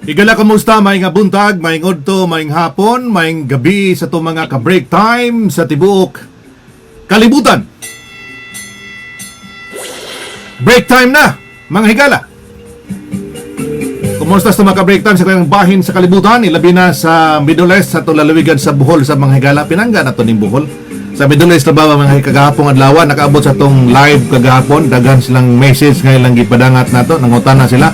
Igala kamusta, maing buntag, maing udto, maing hapon, maing gabi sa to mga ka-break time sa tibuok kalibutan. Break time na, mga higala. Kumusta sa mga ka-break time sa kanyang bahin sa kalibutan, ilabi na sa Middle East, sa to lalawigan sa Bohol sa mga higala. Pinangga na to ning Bohol. Sa Middle East na ba mga kagahapong adlaw, nakaabot sa tong live kagahapon, daghan silang message ngayon lang gipadangat nato, nangutan na sila.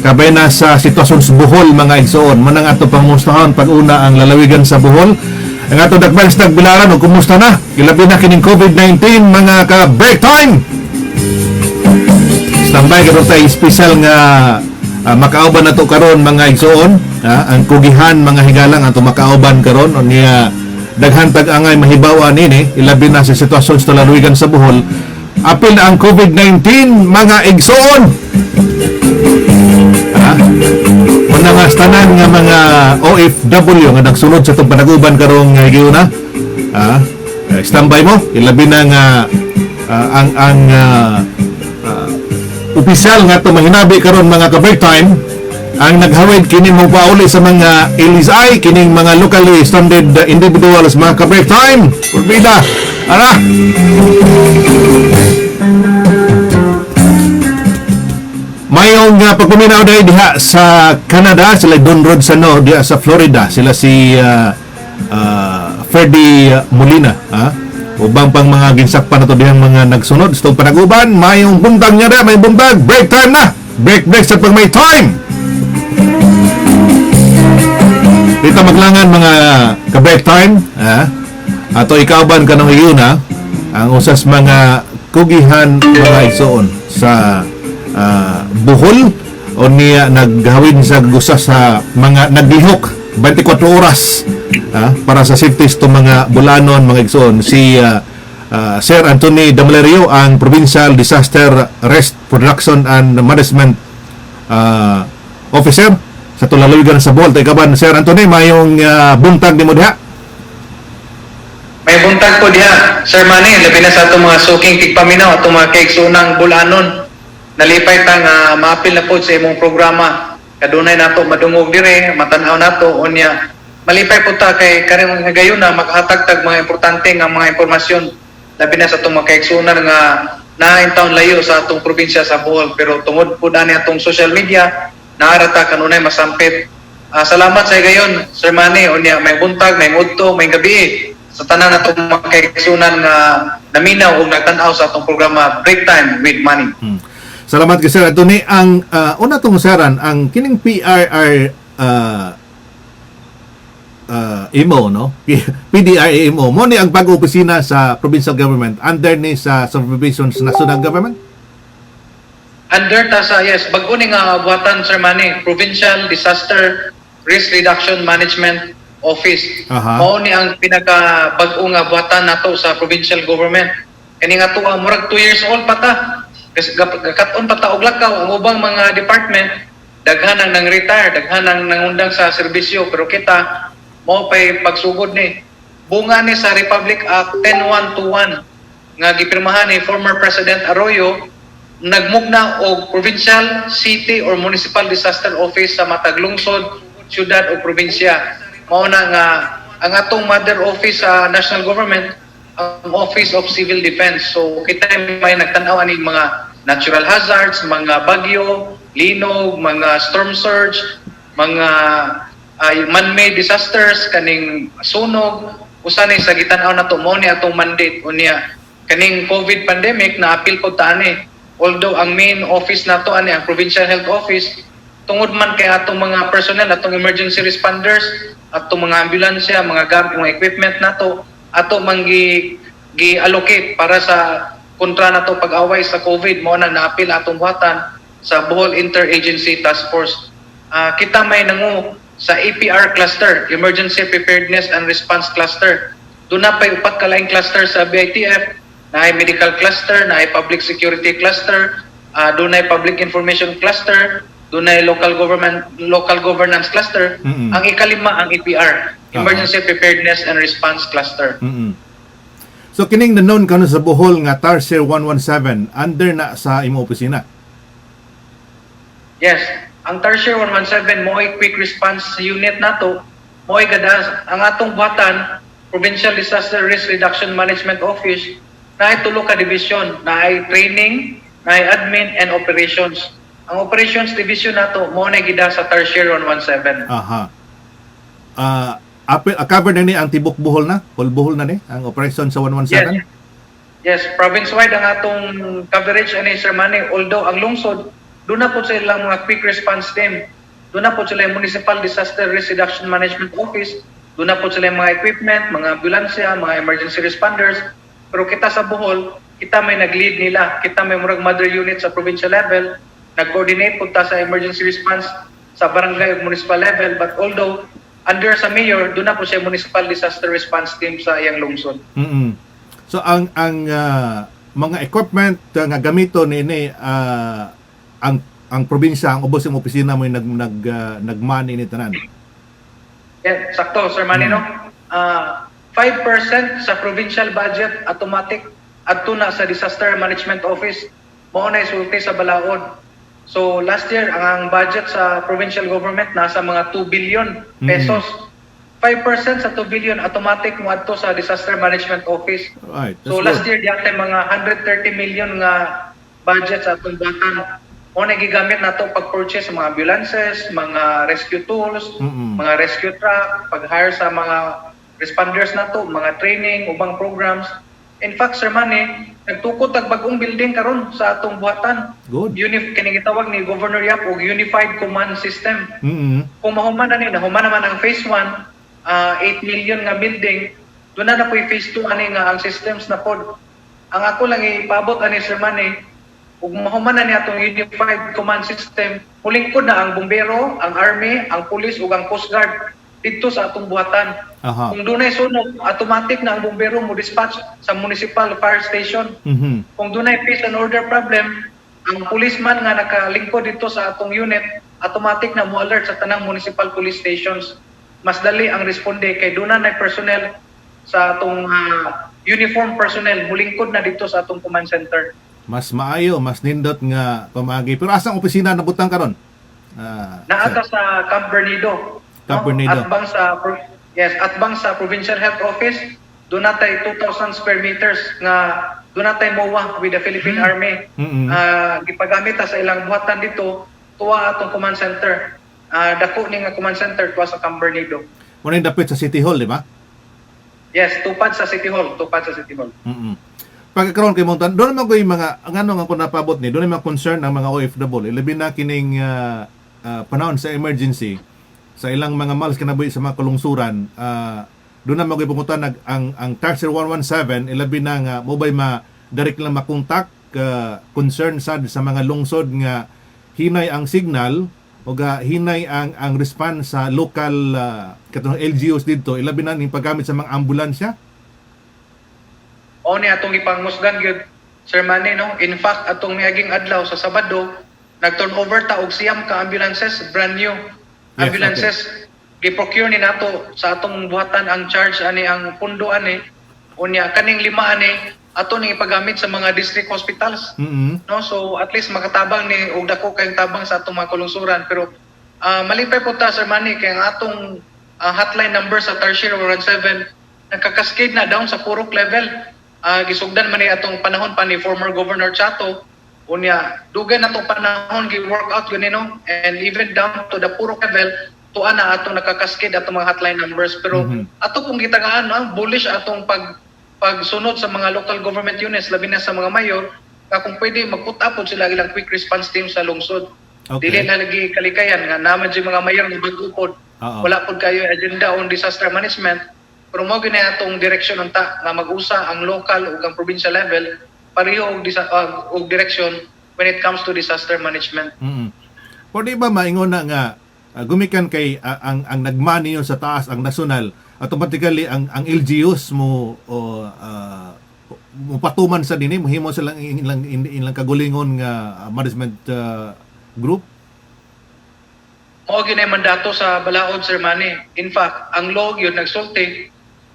Kabay na sa sitwasyon sa Bohol mga igsoon, manang ato pangmustahon pag-una ang lalawigan sa Bohol. Ang ato dakban sa Tagbilaran, o kumusta na? Ilabi na kining COVID-19 mga ka-break time. Standby karon tayo special nga makauban nato karon mga igsoon, ang kugihan mga higalang ato makauban karon niya daghan tag-angay mahibaw nini ilabi na sa sitwasyon sa lalawigan sa Bohol. Apil na ang COVID-19 mga igsoon. Muna nga tanan nga mga OFW nga nagsunod sa itong panaguban karong giuna. Standby mo, ilabi na nga ang opisyal nga ito mahinabi karon mga ka-break time ang naghawid kining mo pauli sa mga LSI, kining mga locally standard individuals mga ka-break time. Purbida, mayong pagpuminaw dahil diha sa Canada, sila Don Rod Sano, diha sa Florida, sila si Ferdy Molina, ubang pang mga ginsakpan na to dihang mga nagsunod sa panaguban. Mayong buntag niya rin, may buntag, break time na, break sa pag may time. Dito maglangan mga ka-break time, ato ikauban ka ng iyuna, ang usas mga kugihan mga igsoon sa Bohol o niya naghawin sa gusa sa mga naglihok 24 oras para sa safety to mga bulanon mga igsoon. Si Sir Anthony Damalerio, ang Provincial Disaster Risk Production and Management Officer sa tulalawigan sa Bohol. Ikaban Sir Anthony, mayong buntag ni mo diha. May buntag po diha, Sir Manny, labi na sa itong mga suking tigpaminaw, itong mga kaigsunang bulanon. Nalipay tang maapil na po sa imong programa. Kadunay nato madungog dire, matanaw nato unya. Malipay po ta kay karon nga gayon na makahatag mga importante nga mga impormasyon labi na sa itong mga kaigsunan nga nain taon layo sa atong probinsya sa Bohol, pero tungod po ani atong social media naarata kanunay masampit. Salamat sa gayon, Sir Manny, unya may buntag, may udto, may gabi sa tanan natong mga kaigsunan nga naminaw ug nagtan-aw sa atong programa Break Time with Manny. Salamat kay Sir Anthony. Ang una tong saran, ang kining PRR IMO, no? PDRIMO mo ni ang pag-opisina sa provincial government under ni sa supervision sa national government? Under ta sa, yes, bago ni nga buhatan, Sir Manny, Provincial Disaster Risk Reduction Management Office. Mao ni ang pinaka bag-o nga buhatan nato sa provincial government. Kani nga tuwa murag 2 years old pa ta. Kasi katon pa ta og lakaw ang ubang mga department daghan nang retire, daghan nang nangundang sa serbisyo, pero kita mo pay pagsugod ni bunga ni sa Republic Act 10121 nga gipirmahan ni former President Arroyo, nagmugna og provincial, city or municipal disaster office sa matag lungsod, syudad o probinsya. Mao na nga ang atong mother office sa national government ang Office of Civil Defense. So kita may nagtanaw ani mga natural hazards, mga bagyo, linog, mga storm surge, mga man-made disasters, kaning sunog, usanay sa gitanaw nato mo ni atong mandate unya kaning COVID pandemic na apil po ta ani. Although ang main office nato ani ang Provincial Health Office, tungod man kay atong mga personnel, atong emergency responders, atong mga ambulansya, mga gamit, mga equipment nato ato manggi gi-allocate para sa kontra nato pag-away sa COVID, mo na naapil atong buhatan sa Bohol Interagency Task Force. Kita may nangu sa EPR cluster, Emergency Preparedness and Response Cluster. Doon na pa'y upat kalaing cluster sa BITF, na ay medical cluster, na ay public security cluster, doon ay public information cluster, doon ay local governance cluster. Ang ikalima ang EPR, Emergency Preparedness and Response Cluster. So kining nanon kanu sa Bohol nga Tarsier 117 under na sa imo opisina? Yes. ang Tertiary 117 mo'y quick response unit nato, mo'y gadas ang atong buhatan Provincial Disaster Risk Reduction Management Office na ay tulo ka division, na ay training, na ay admin and operations. Ang operations division nato mo na gida sa Tertiary 117. Aha. Cover na ni ang tibok Bohol na? Whole Bohol na ni ang operation sa 117? Yes, province-wide ang atong coverage ani Sir Manny. Although ang lungsod, doon na po sila mga quick response team. Doon na po sila yung Municipal Disaster Risk Reduction Management Office. Doon na po sila yung mga equipment, mga ambulansya, mga emergency responders. Pero kita sa Bohol, kita may nag-lead nila. Kita may murag mother unit sa provincial level. Nag-coordinate po ta sa emergency response sa barangay o municipal level. But although under sa mayor, doon na po siya Municipal Disaster Response Team sa iyang lungsod. So ang mga equipment nga gamito ni ang probinsya, ang ubos ng opisina mo yung nagmani ni tanan. Yeah, sakto Sir Manny, no? 5% sa provincial budget automatic adto na sa Disaster Management Office mao na isulti sa balaod. So last year ang budget sa provincial government nasa mga 2 billion pesos. 5% sa 2 billion automatic mo adto sa Disaster Management Office. Right, so last year diyan mga 130 million nga budget sa atong batan. O nagigamit nato pag-purchase sa mga ambulances, mga rescue tools, mga rescue truck, pag-hire sa mga responders nato, mga training, ubang programs. In fact, Sir Manny, nagtukod tag bagong building karon sa atong buhatan. Good. Kini gitawag ni Governor Yap og Unified Command System. Kung mahuman na ni, nahuman naman ang phase 1, 8 million nga building, doon na po yung phase 2 ani nga ang systems na pod. Ang ako lang ipabot ani Sir Manny, ug mahuman na ni atong Unified Command System, mulingkod na ang bombero, ang army, ang police ug ang coast guard dito sa atong buhatan. Kung dunay sunog, automatic na ang bombero mo dispatch sa municipal fire station. Kung dunay peace and order problem, ang policeman nga nakalingkod dito sa atong unit, automatic na mo alert sa tanang municipal police stations. Mas dali ang responde kay dunay na personnel sa atong uniform personnel mulingkod na dito sa atong command center. Mas maayo, mas nindot nga pamagi. Pero asang opisina nabutang karon? Naata sa Camp Bernido. Camp Bernido. Atbang sa Provincial Health Office, doon natay 2,000 square meters nga doon natay MOA with the Philippine Army. Gipagamit sa ilang buhatan dito, tuwa atong command center. Dako ni nga command center tuwa sa Camp Bernido. Muna yung dapit sa City Hall, di ba? Yes, tupad sa City Hall. Pagkakaroon kay Montan, doon naman ko yung mga, ang ano nga kung napabot ni, doon naman concern ng mga OFW, labi na kining panahon sa emergency, sa ilang mga malls kinabuhi sa mga kalungsuran, doon naman ko pumunta ang Tertiary 117, ilabi na nga, mobile direct lang makontak, concern sa mga lungsod nga hinay ang signal, o hinay ang response sa local katong LGUs dito, ilabi na yung paggamit sa mga ambulansya. O ni atong ipangmusgan gyud Sir Manny, no? In fact, atong miaging adlaw sa Sabado, nag-turnover ta og siyam ka ambulances, brand new ambulances. Gi-procure ni nato sa atong buhatan ang charge ani ang pundo ani. Unya kaning 5 ani ato ning ipagamit sa mga district hospitals. No? So at least makatabang ni og dako kayong tabang sa atong mga kalungsuran, pero malipay po ta Sir Manny kay ang atong hotline number sa Tertiary 117 nagka-cascade na down sa Purok level. Gisugdan man ni atong panahon pa ni former Governor Chato, unya dugan natong panahon gi-work out yun, no? And even down to the Purok level, tuan na atong nakakaskid atong mga hotline numbers. Pero ato pong gitagaan, bullish atong pagsunod sa mga local government units, labi na sa mga mayor, kung pwede mag-put up sila ilang quick response team sa lungsod. Dili na lagi kalikayan nga naman yung mga mayor ng bagupod. Wala pod kayo agenda on disaster management. Pero mo gina atong direksyon unta nga mag-usa ang local ug ang provincial level pareho og direksyon when it comes to disaster management. Pwede ba maingon na nga gumikan kay ang nagmani yun sa taas ang national, automatically ang LGUs mo patuman sa dinhi, mohimo silang ilang kagulingon nga management group? Mao ginay mandato sa balaod Sir Manny. In fact, ang law yun nagsulti,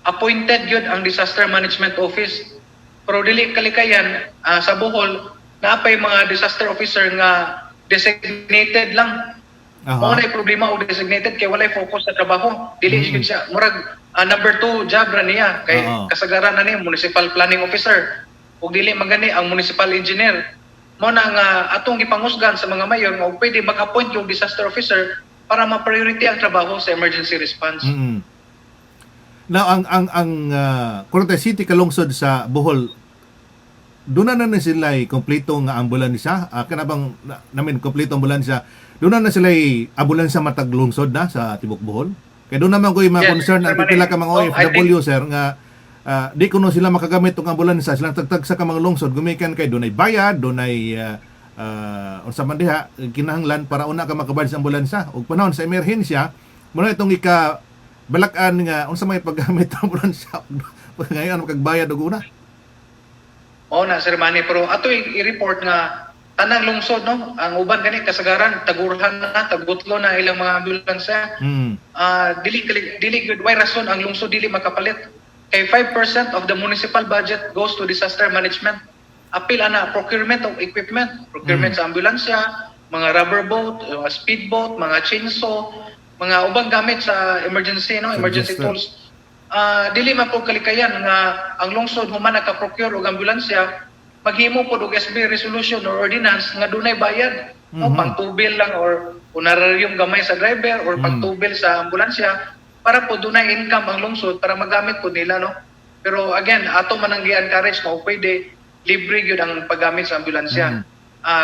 appointed yun ang Disaster Management Office. Pero dili kalikayan sa Bohol, naapay mga disaster officer nga designated lang Mao na problema og designated kay walay focus sa trabaho. Dili gyud siya murag number 2 job ra niya kay kasagaran na ni municipal planning officer ug dili magani ang municipal engineer. Mao na nga atong gipangusgan sa mga mayor nga pwede mag-appoint yung disaster officer para ma-priority ang trabaho sa emergency response. Now ang Corontes City kalungsod sa Bohol, doon na sila kompleto nga ambulansya, kanabang namin kompleto ambulansya, doon na sila ambulansya matag lungsod na sa Tibok Bohol. Kaya doon naman ko yung mga concern ang pipila ka mga OFW sir nga di kuno sila makagamit tong ambulansya, silang tagtag sa kamang lungsod, gumikan kay doon ay bayad, doon ay unsa man diha kinahanglan para una ka makabayad sa ambulansya ug panahon sa emerhensya muna itong balakan nga unsa may paggamit ng ambulansya ngayon makagbayad og una. Oo na Sir Manny, pero ato i-report nga tanang lungsod no, ang uban gani kasagaran tagurhan na tagutlo na ilang mga ambulansya. Dili good way rason ang lungsod dili makapalit kay 5% of the municipal budget goes to disaster management. Apil ana procurement of equipment, procurement sa ambulansya, mga rubber boat, speedboat, mga chainsaw, mga ubang gamit sa emergency no, emergency tools. Dili man po kalikayan nga ang lungsod human naka-procure og ambulansya, maghimo pod og SB resolution or ordinance nga dunay bayad, no, pangtubil lang or honorarium gamay sa driver or pangtubil sa ambulansya para po dunay income ang lungsod para magamit po nila no. Pero again, ato man ang gi-encourage na pwede libre gyud ang paggamit sa ambulansya.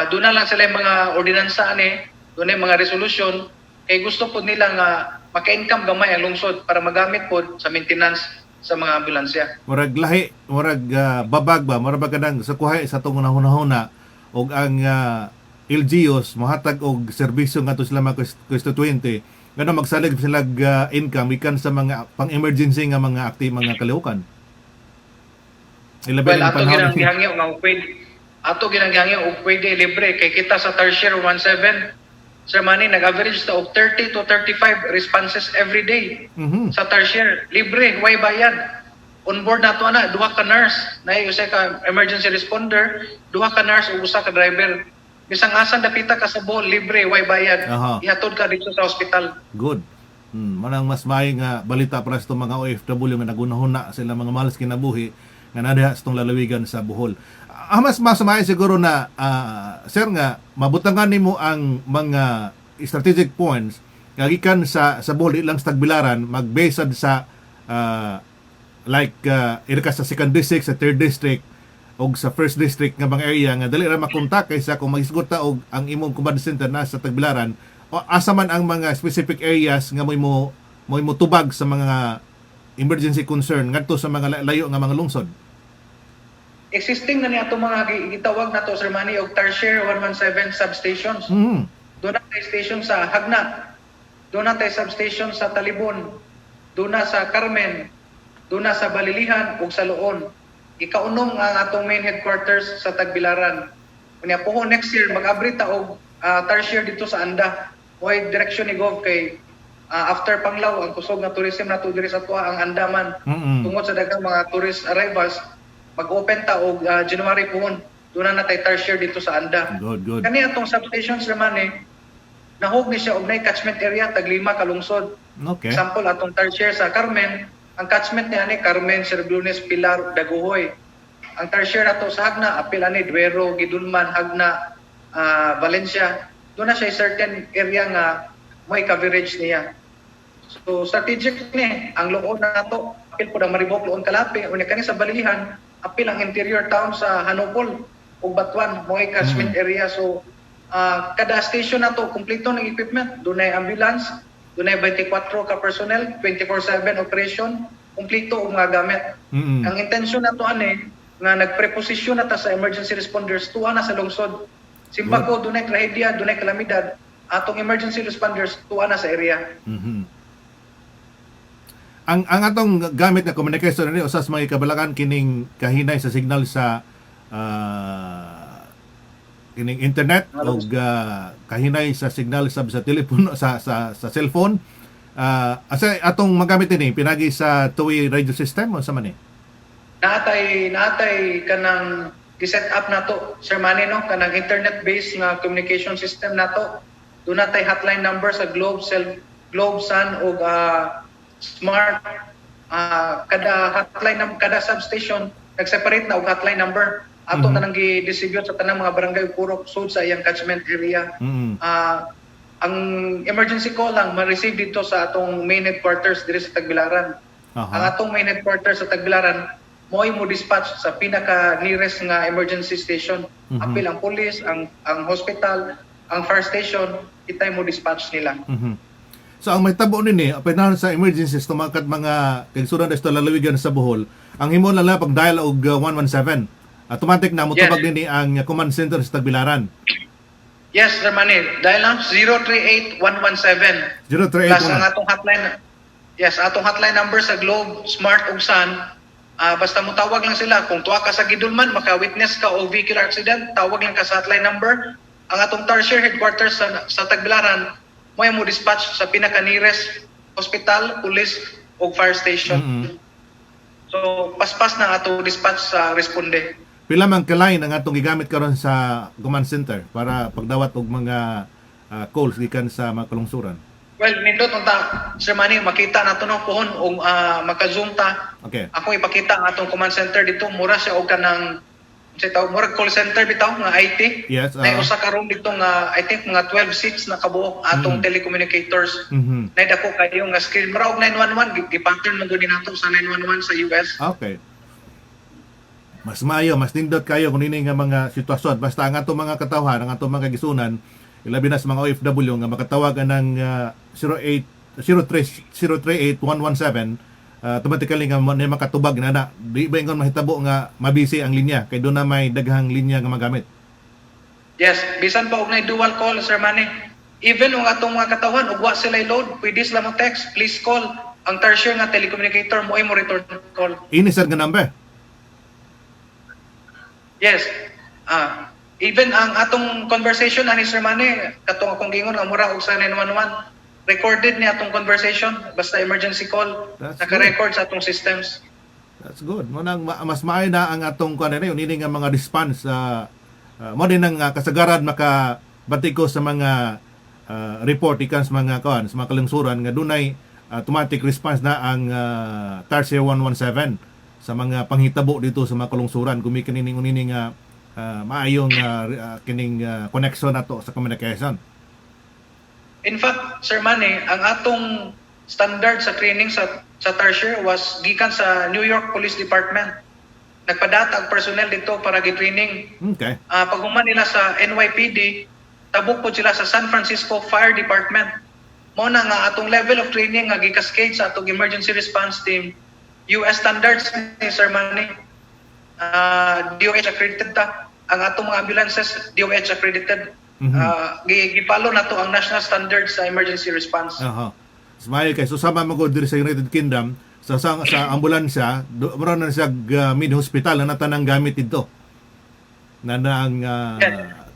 Doon na lang sila yung mga ordinansa ani, doon yung mga resolution kay gusto po nila nga maka-income gamay ang lungsod para magamit po sa maintenance sa mga ambulansya. Murag lahi, murag babag ba, murag kadang sa kuhay sa tong hunahuna og ang LGUs mohatag og serbisyo ngadto sila mga constituente ngano magsalig sila income ikan sa mga pang-emergency nga mga mga kalihukan. Well, ato ginanghangyo nga pwede. Ato ginanghangyo og pwede libre kay kita sa tertiary 17 Sir Manny, nag-average ta og 30 to 35 responses every day. Sa tertiary, libre, way bayad. On board nato na duha ka nurse, nay usa ka emergency responder, duha ka nurse ug usa ka driver. Bisang asan dapita ka sa Bohol, libre, way bayad. Ihatod ka dito sa hospital. Good. Manang mas maayong nga balita para sa mga OFW nga nagunahuna sila mga malas kinabuhi nga nadiha sa lalawigan sa Bohol. Mas masamay siguro na sir nga mabutangan nimo ang mga strategic points nga gikan sa Bohol ilang sa Tagbilaran magbased sa ika sa second district, sa third district o sa first district nga mga area nga dali ra makontak kaysa kung magisgot ta og ang imong command center na sa Tagbilaran o asa man ang mga specific areas nga mo tubag sa mga emergency concern ngadto sa mga layo nga mga lungsod. Existing na niya itong mga gitawag na to Sir Manny og tertiary 117 substations. Doon na tayo station sa Hagna, doon na tayo substation sa Talibon, doon na sa Carmen, doon na sa Balilihan ug sa Loon. Ikaunong ang atong main headquarters sa Tagbilaran. Kunya po next year mag-abri ta og tertiary dito sa Anda. Why direction ni Gov kay after Panglaw ang kusog na tourism na to diri sa tuwa ang Andaman. Tungod sa daghang mga tourist arrivals mag-open ta og January puhon. Doon na tayo tertiary dito sa Anda. Good. Kani atong substations naman nahog ni siya og nay catchment area tag 5 ka lungsod. Okay. Example atong tertiary sa Carmen, ang catchment niya ni Carmen, Serbulones, Pilar, Daguhoy. Ang tertiary nato sa Hagna, apil ani Duero, Gidulman, Hagna, Valencia. Doon na siya certain area nga may coverage niya. So strategic ni ang Loon nato, apil po ang Maribok, Loon, Kalapi, unya kani sa Balilihan, apil ang interior town sa Hanopol ug Batuan, may catchment area. So kada station nato kumpleto ng equipment, dunay ambulance, dunay 24 ka personnel, 24/7 operation, kumpleto og mga gamit. Ang intensyon nato nga nagpreposisyon na ta sa emergency responders tuwa na sa lungsod. Simba ko dunay trahedya, dunay kalamidad, atong emergency responders tuwa na sa area. Ang atong gamit na communication ni usas mga kabalakan kining kahinay sa signal sa kining internet o kahinay sa signal sa telepono sa cellphone. Asa atong magamit ini pinagi sa two-way radio system o sa man ni? Natay kanang gi-set up nato Sir Manny no kanang internet based nga communication system nato Doon natay hotline number sa Globe, Globe, Sun o Smart. Kada hotline, kada substation, nag-separate na og hotline number. Ato na nang gi-distribute sa tanang mga barangay Purok Sud sa iyang catchment area. Ang emergency call lang ma-receive dito sa atong main headquarters diri sa Tagbilaran. Ang atong main headquarters sa Tagbilaran mo dispatch sa pinaka nearest nga emergency station. Apil ang police, ang hospital, ang fire station, itay mo dispatch nila. So ang may tabo nini, pinahon sa emergencies tumakat mga kagsuran sa lalawigan sa Bohol, ang himo lang pag dial og 117. Automatic na mo tubag nini ang command center sa Tagbilaran. Yes, Sir Manny. Dial lang 038-117. 038 Plus ang atong hotline. Yes, atong hotline number sa Globe, Smart ug Sun. Basta mo tawag lang sila. Kung tuwa ka sa Gidulman, maka-witness ka o vehicular accident, tawag lang ka sa hotline number. Ang atong tertiary headquarters sa Tagbilaran, mo dispatch sa pinaka-nearest hospital, police o fire station. So, paspas na ato dispatch sa responde. Pila man ka-line ang atong gigamit karon sa command center para pagdawat og mga calls gikan sa mga kalungsuran? Well, nindot unta, Sir Manny, makita nato no pohon o maka-zoom ta. Okay. Ako ipakita ang atong command center dito, mura siya og kanang mura call center bitaw nga IT. Yes. Nay usa ka room dito nga I think mga 12 seats na kabuok atong telecommunicators. Nay dako kayo nga screen mura og 911 gi-pattern man gud nato sa 911 sa US. Okay. Mas maayo, mas nindot kayo kung nini nga mga sitwasyon. Basta ang atong mga katawhan, ang atong mga gisunan, ilabi na sa mga OFW nga makatawagan ng 038-117, automatically nga makatubag na di ba ingon mahitabo nga mabisi ang linya kay doon na may daghang linya nga magamit. Yes, bisan pa og nay dual call, Sir Manny. Even ang atong mga katawhan ug wa sila load, pwede sila mo text, please call. Ang tertiary nga telecommunicator mo ay mo return call. Ini sir nga number. Yes. Even ang atong conversation ani Sir Manny, katong akong gingon nga mura og sa 911, recorded ni atong conversation basta emergency call. Naka-record sa atong systems. That's good. Mo nang mas maayo na ang atong kuan na yun, ini nga mga response mo din ang kasagaran makabatiko sa mga report ikan sa mga kuan sa mga kalungsuran nga dunay automatic response na ang Tarsier 117 sa mga panghitabo dito sa mga kalungsuran gumikan ining nga maayong kining connection nato sa communication. In fact, Sir Manny, ang atong standard sa training sa Tarsier was gikan sa New York Police Department. Nagpadata ang personnel dito para gi-training. Okay. Paghuman nila sa NYPD, tabuk po sila sa San Francisco Fire Department. Mo na nga atong level of training nga gi-cascade sa atong emergency response team. US standards ni Sir Manny. DOH accredited ta. Ang atong mga ambulances, DOH accredited. Gipalo na to ang national standards sa emergency response. Smile kay susama mo ko diri sa United Kingdom sa ambulansya, mura na siya mid hospital na tanang gamit dito. Na ang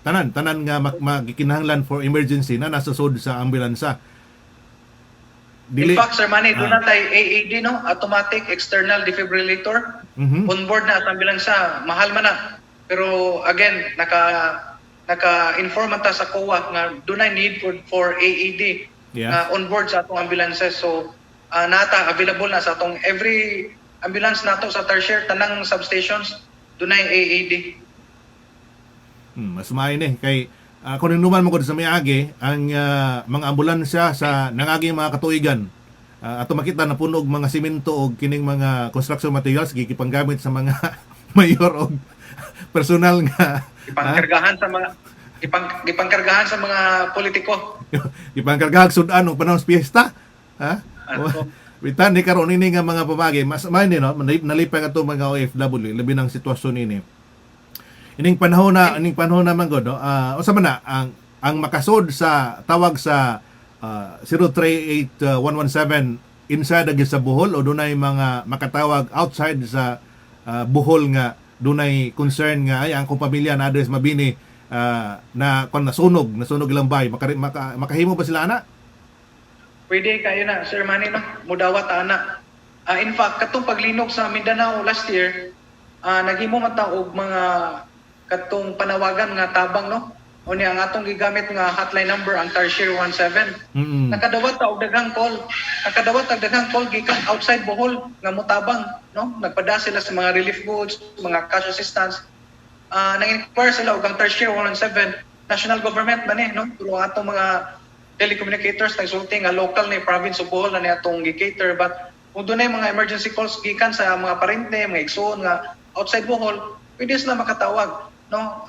tanan nga magikinahanglan for emergency na nasa sud sa ambulansya. In fact, Sir Manny, doon na tayo AED, no? Automatic External Defibrillator. On-board na at ambulansya. Mahal man na. Pero again, naka-inform ta sa COA nga doon na need for AED on-board sa atong ambulances. So, nata available na sa atong every ambulance nato sa Tarsier, tanang substations, doon na AED. Mas maayo ni kay kung inuman mo ko sa miagi ang mga ambulansya sa nangaging mga katuigan ato makita na puno og mga simento og kining mga construction materials gikipanggamit sa mga mayor og personal nga ipangkargahan sa mga ipangkargahan sa mga politiko. Ipangkargahan sudan og panahon piyesta. Bitan ni karon ini nga mga pamagi mas may no nalipay ato mga OFW labi ng sitwasyon ini. Ining panahon naman god usa man na ang makasud sa tawag sa 038-117 inside agi sa Bohol o dunay mga makatawag outside sa Bohol nga dunay concern nga ay ang kong pamilya na address mabini na kon nasunog ilang bay makahimo ba sila ana? Pwede kayo na Sir Manny no mudawat ana. In fact katong paglinog sa Mindanao last year naghimo man ta og mga katong panawagan nga tabang no o niya ang atong gigamit nga hotline number ang Tarsier 17. Nakadawat ta og daghang call. Nakadawat og daghang call gikan outside Bohol nga mutabang, no? Nagpada sila sa mga relief goods, mga cash assistance. Nang-inquire sila og ang Tarsier 17 national government man no? Pero atong mga telecommunicators nagsulti nga local ni province of Bohol na ni atong gi-cater, but kung dunay mga emergency calls gikan sa mga parente, mga igsoon nga outside Bohol, pwede sila makatawag, no?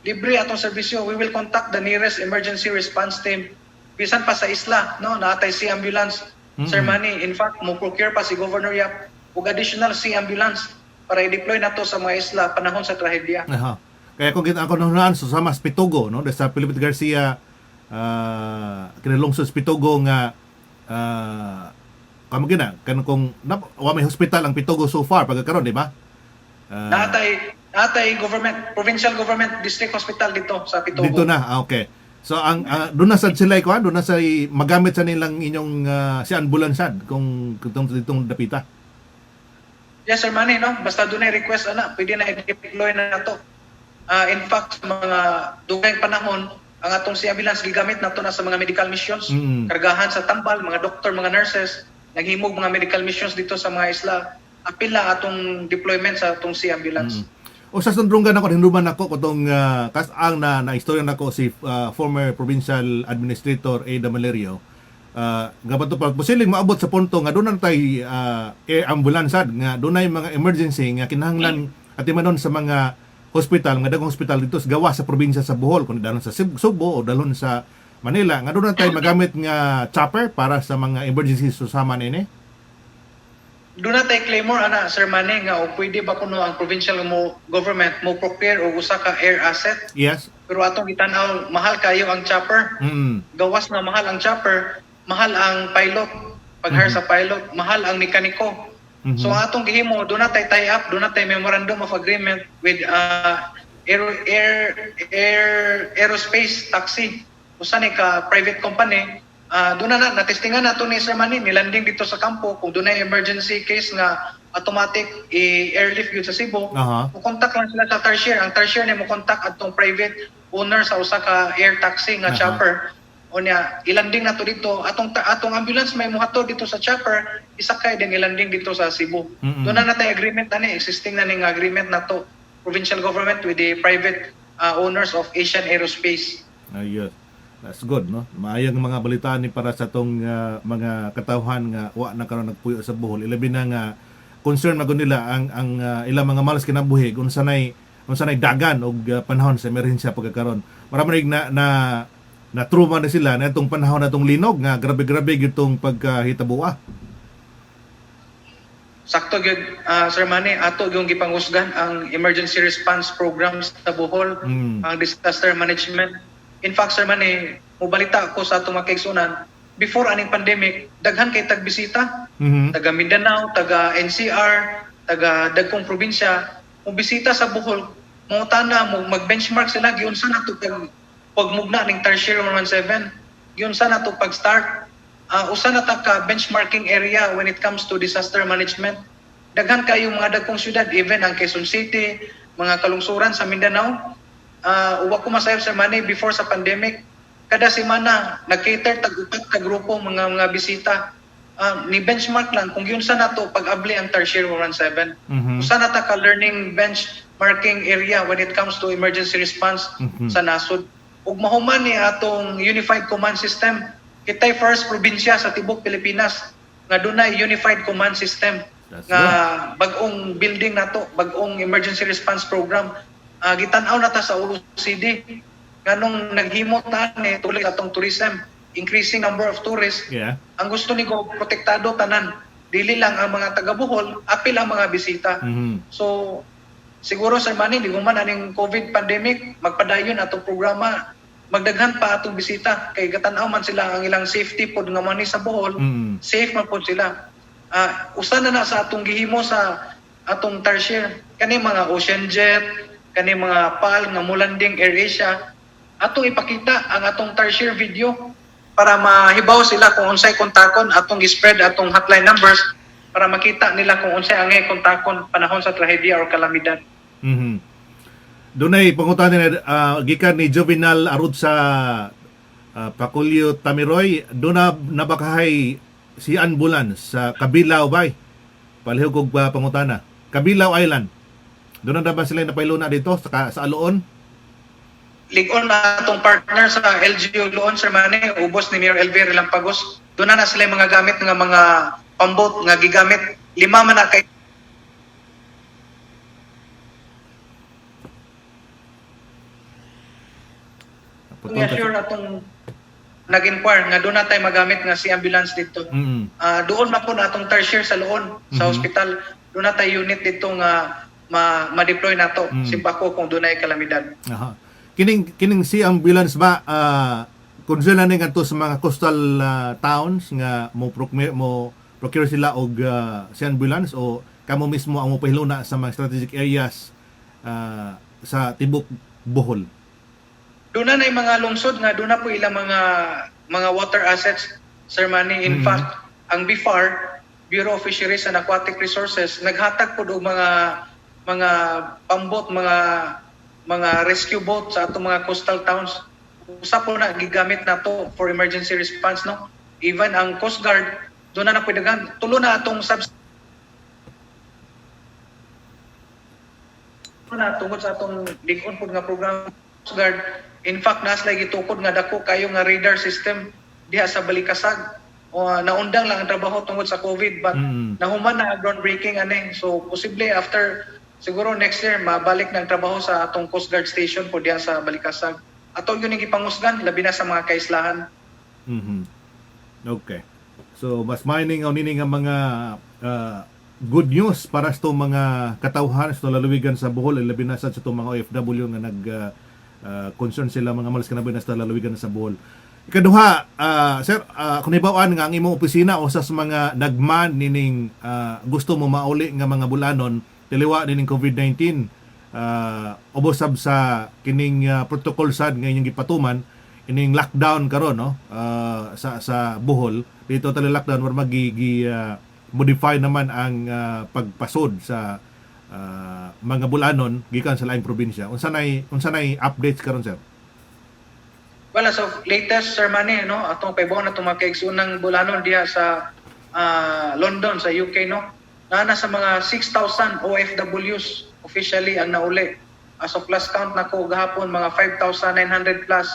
Libre atong serbisyo. We will contact the nearest emergency response team. Bisan pa sa isla, no, naatay sea ambulance. Sir Manny, in fact, mo procure pa si Governor Yap ug additional sea ambulance para i-deploy nato sa mga isla panahon sa trahedya. Kaya kung kita ako nunaan sa mas Pitugo, no, sa Philip Garcia kinalungsod sa Pitugo nga kamo gina kung wa may hospital ang Pitugo so far pagkakaron, di ba? Natay government, provincial government district hospital dito sa Pitugo. Dito na, okay. So ang doon na sad sila doon na sa magamit sa nilang inyong si ambulansad kung ditong dapita. Yes, Sir Manny, no? Basta doon ay request pwede na i-deploy na to. In fact, sa mga dugay panahon, ang atong si ambulance gigamit nato na sa mga medical missions, kargahan sa tambal, mga doktor, mga nurses, naghimog mga medical missions dito sa mga isla. Apila atong deployment sa atong si ambulance. O sa sundrungan ako, hinduman ako kung kasang na istorya nako si former provincial administrator Ada Malerio. Nga ba ito pag posiling maabot sa punto nga doon tay air ambulance nga doon ay mga emergency nga kinahanglan at imanon sa mga hospital nga daghang hospital dito sa gawa sa probinsya sa Bohol, kung dalon sa Subo o dalon sa Manila, nga doon tay magamit nga chopper para sa mga emergency susama nini. Doon na tayo claimor, Sir Manny, nga o pwede ba kuno ang provincial government mo procure o usa ka air asset? Yes. Pero atong itanaw, mahal kayo ang chopper. Gawas na mahal ang chopper, mahal ang pilot. Pag-hire sa pilot, mahal ang mekaniko. So atong gihimo, doon na tayo tie up, doon na tayo memorandum of agreement with aerospace taxi. Usa ni ka private company. Doon na natestingan nato ni Sir Manny, nilanding dito sa kampo kung doon na emergency case nga automatic i-airlift yun sa Cebu. Mo-contact lang sila sa Tarsier. Ang Tarsier na mo-contact atong private owner sa usa ka air taxi nga chopper. O niya, ilanding nato dito. Atong ambulance may muhatod dito sa chopper, isakay din ilanding dito sa Cebu. Doon na natay agreement existing na ning agreement nato, provincial government with the private owners of Asian Aerospace. Ayun. That's good, no? Maayang mga balitaan ni para sa tong mga katawhan nga wa na karon nagpuyo sa Bohol. Ilabi na nga concern magud nila ang ilang mga malas kinabuhi kung sanay dagan og panahon sa emerhensya pagkakaron. Marami na trauma na sila na itong panahon na itong linog nga grabe-grabe gitong pagkahitabuha. Sakto gyud Sir Manny, ato yung gipangusgan ang emergency response programs sa Bohol, ang disaster management. In fact, Sir Manny, mubalita ako sa atong mga kaigsunan, before aning pandemic, daghan kay tagbisita, taga Mindanao, taga NCR, taga dagkong probinsya, bisita sa Bohol, mangutana mo mag-benchmark sila giunsa nato pagmugna ning Tarsier 117, giunsa nato pag-start. Usa na ta ka benchmarking area when it comes to disaster management. Daghan kayo mga dagkong syudad, even ang Quezon City, mga kalungsuran sa Mindanao. Uwa ko masayap Sir Manny, before sa pandemic, kada semana nag-cater tag-upat ka grupo mga bisita. Ni benchmark lang kung yun sa nato pag-abli ang Tarsier 117. Usa na ta ka learning benchmarking area when it comes to emergency response sa nasod. Ug mahuman ni atong unified command system. Kitay first probinsya sa tibok Pilipinas nga dunay unified command system. Nga bag-ong building nato, bag-ong emergency response program. Gitan-aw na ta sa OCD nganong naghimot na ni tuloy atong tourism, increasing number of tourists. Ang gusto ni ko protektado tanan, dili lang ang mga taga Bohol, apil ang mga bisita. So siguro Sir Manny, di man aning COVID pandemic, magpadayon atong programa, magdaghan pa atong bisita kay gatan-aw man sila ang ilang safety pod nga man sa Bohol. Safe man pod sila. Usa na sa atong gihimo sa atong Tarsier, kani mga Ocean Jet, kani mga PAL nga mulanding AirAsia, atong ipakita ang atong Tarsier video para mahibaw sila kung unsay kontakon, atong gi-spread atong hotline numbers para makita nila kung unsay angay kontakon panahon sa trahedya or kalamidad. Dunay pangutan ni gikan ni Jovinal arud sa Pakulyo Tamiroy, doon na nabakahay si ambulance sa Kabilaw bay. Palihog kog pangutana. Kabilaw Island. Doon na ba sila napailuna dito sa Aloon? Ligon na atong partner sa LGU Loon, Sir Manny, ubos ni Mayor Elvira Lampagos. Doon na sila yung mga gamit nga mga pambot nga gigamit. 5 man na kay sure atong nag-inquire nga doon na tayo magamit nga si ambulance dito. Doon na po na atong tertiary sa Loon, sa hospital. Doon na tayo unit dito nga ma-deploy na to. Simpako kung doon ay kalamidad. Aha. Kining si ambulance ba kung sila ning adto sa mga coastal towns nga mo procure sila og si ambulance o kamo mismo ang mopahiluna sa mga strategic areas sa tibok Bohol? Doon na yung mga lungsod nga, doon na po ilang mga water assets, Sir Manny. In fact, ang BIFAR, Bureau of Fisheries and Aquatic Resources, naghatag po doon mga pambot, mga rescue boat sa atong mga coastal towns. Usa po na gigamit na to for emergency response, no? Even ang Coast Guard, doon na pwedeng tulo na atong tungod sa atong ligon po nga program Coast Guard. In fact, nasa lagi tukod nga dako kayo nga radar system diha sa Balikasag. Naundang lang ang trabaho tungod sa COVID but nahuman na groundbreaking ani. So posible after siguro next year mabalik na ang trabaho sa atong Coast Guard station po diha sa Balikasag. Ato yun yung ipangusgan labi na sa mga kaislahan. Okay. So mas mining ang nini nga mga good news para sa mga katawhan sa lalawigan sa Bohol labi na sa itong mga OFW nga nag concern sila mga malas kanabi na sa lalawigan sa Bohol. Ikaduha, sir, kung ibawaan nga ang imong opisina o sa mga nagman nining gusto mo mauli nga mga bulanon tiliwa nining COVID-19 obosab sa kining protocol sad nga inyong gipatuman ining lockdown karon no sa Bohol dito tali lockdown wala modify naman ang pagpasod sa mga bulanon gikan sa laing probinsya. Unsa nay updates karon sir? Well, so latest Sir Manny, no, atong paybaw na itong mga kaigsunang bulanon diha sa London, sa UK, no, na sa mga 6,000 OFWs officially ang nauli. As of last count na ko gahapon, mga 5,900 plus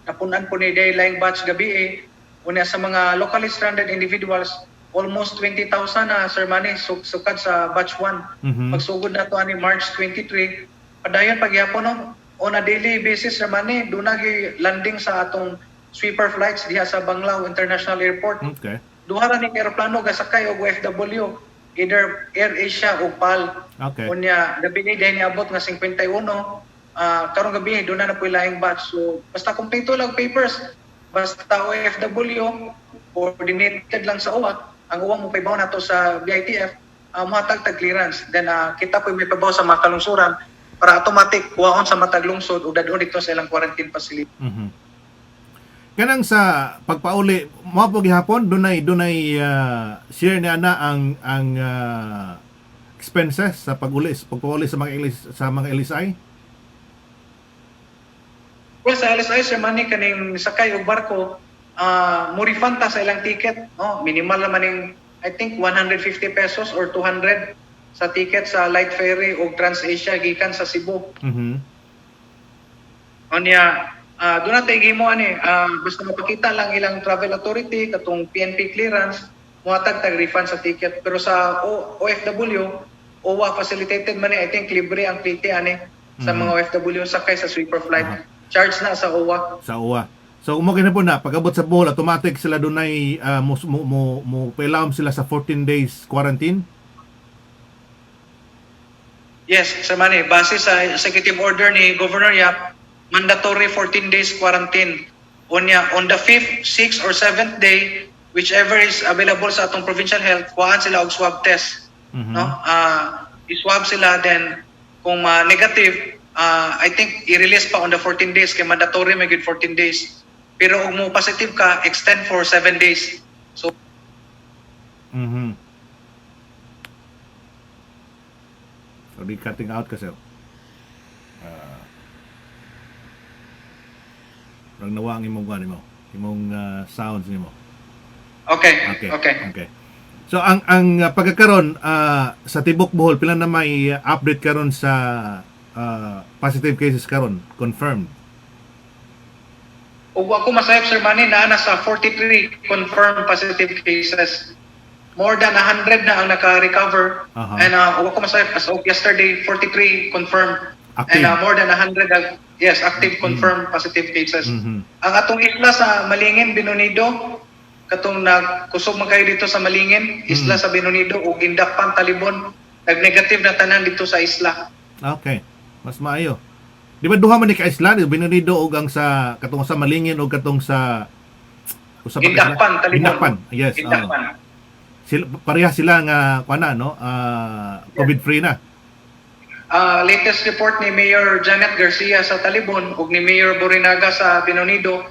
napunan po ni Dayline Batch gabi Una sa mga locally stranded individuals, almost 20,000 na Sir Manny sukad sa batch 1. Magsugod na to ani March 23. Padayon pagyapon no on a daily basis Sir Manny dunay landing sa atong sweeper flights diha sa Banglao International Airport. Okay. Duha ra ni eroplano gasakay og OFW either Air Asia o PAL. Okay. Unya gabi ni dahil niabot nga 51 karong gabi doon na po ilaing batch. So basta kompleto lang papers. Basta OFW coordinated lang sa UWA. Ang uwang mo paibaw na to sa BITF, matag clearance. Then kita po may paibaw sa mga kalungsuran para automatic kuwaon sa matag lungsod o dadon dito sa ilang quarantine facility. Kanang sa pagpauli, mo po gihapon dunay share ni ana ang expenses sa pagpauli sa mga LSI. Well, sa LSI Sir Manny kaning sakay og barko mo refund ta sa ilang ticket, no? Minimal naman yung I think 150 pesos or 200 sa ticket sa light ferry o Trans-Asia gikan sa Cebu. Onya doon natin gimo ani basta mapakita lang ilang travel authority katong PNP clearance muhatag tag refund sa ticket, pero sa OFW OWA facilitated man I think libre ang plite ani sa mga OFW sakay sa sweeper flight. Charge na sa OWA. Sa OWA. So umugin na po na pag-abot sa Bohol automatic sila dunay mo pailam sila sa 14 days quarantine. Yes, Sir Manny, base sa executive order ni Governor Yap, mandatory 14 days quarantine. On the 5th, 6th, or 7th day, whichever is available sa atong provincial health, kuhaan sila og swab test. No? I-swab sila, then kung negative, I think i-release pa on the 14 days, kay mandatory may good 14 days. Pero kung mo positive ka, extend for 7 days. So, So, di cutting out kasi. Parang nawa ang imong kuan nimo, imong sounds nimo. Okay. So ang pagkakaroon sa tibok Bohol pila na may update karon sa positive cases karon confirmed. Ug ako masayop Sir Manny na nasa 43 confirmed positive cases. More than 100 na ang naka-recover. And ug ako masayop as of yesterday 43 confirmed. Active. And more than 100 active confirmed positive cases. Ang atong isla sa Malingin, Binunido, katong nagkusog man kayo dito sa Malingin, isla sa Binunido ug Indakpan, Talibon, nag-negative na tanan dito sa isla. Okay. Mas maayo. Di ba duha man ni ka isla, Binunido ug ang sa katong sa Malingin ug katong sa Indakpan, Talibon. Indakpan. Yes. Indakpan. Pareha sila nga kuana no, COVID free na. Latest report ni Mayor Janet Garcia sa Talibon ug ni Mayor Borinaga sa Binunido,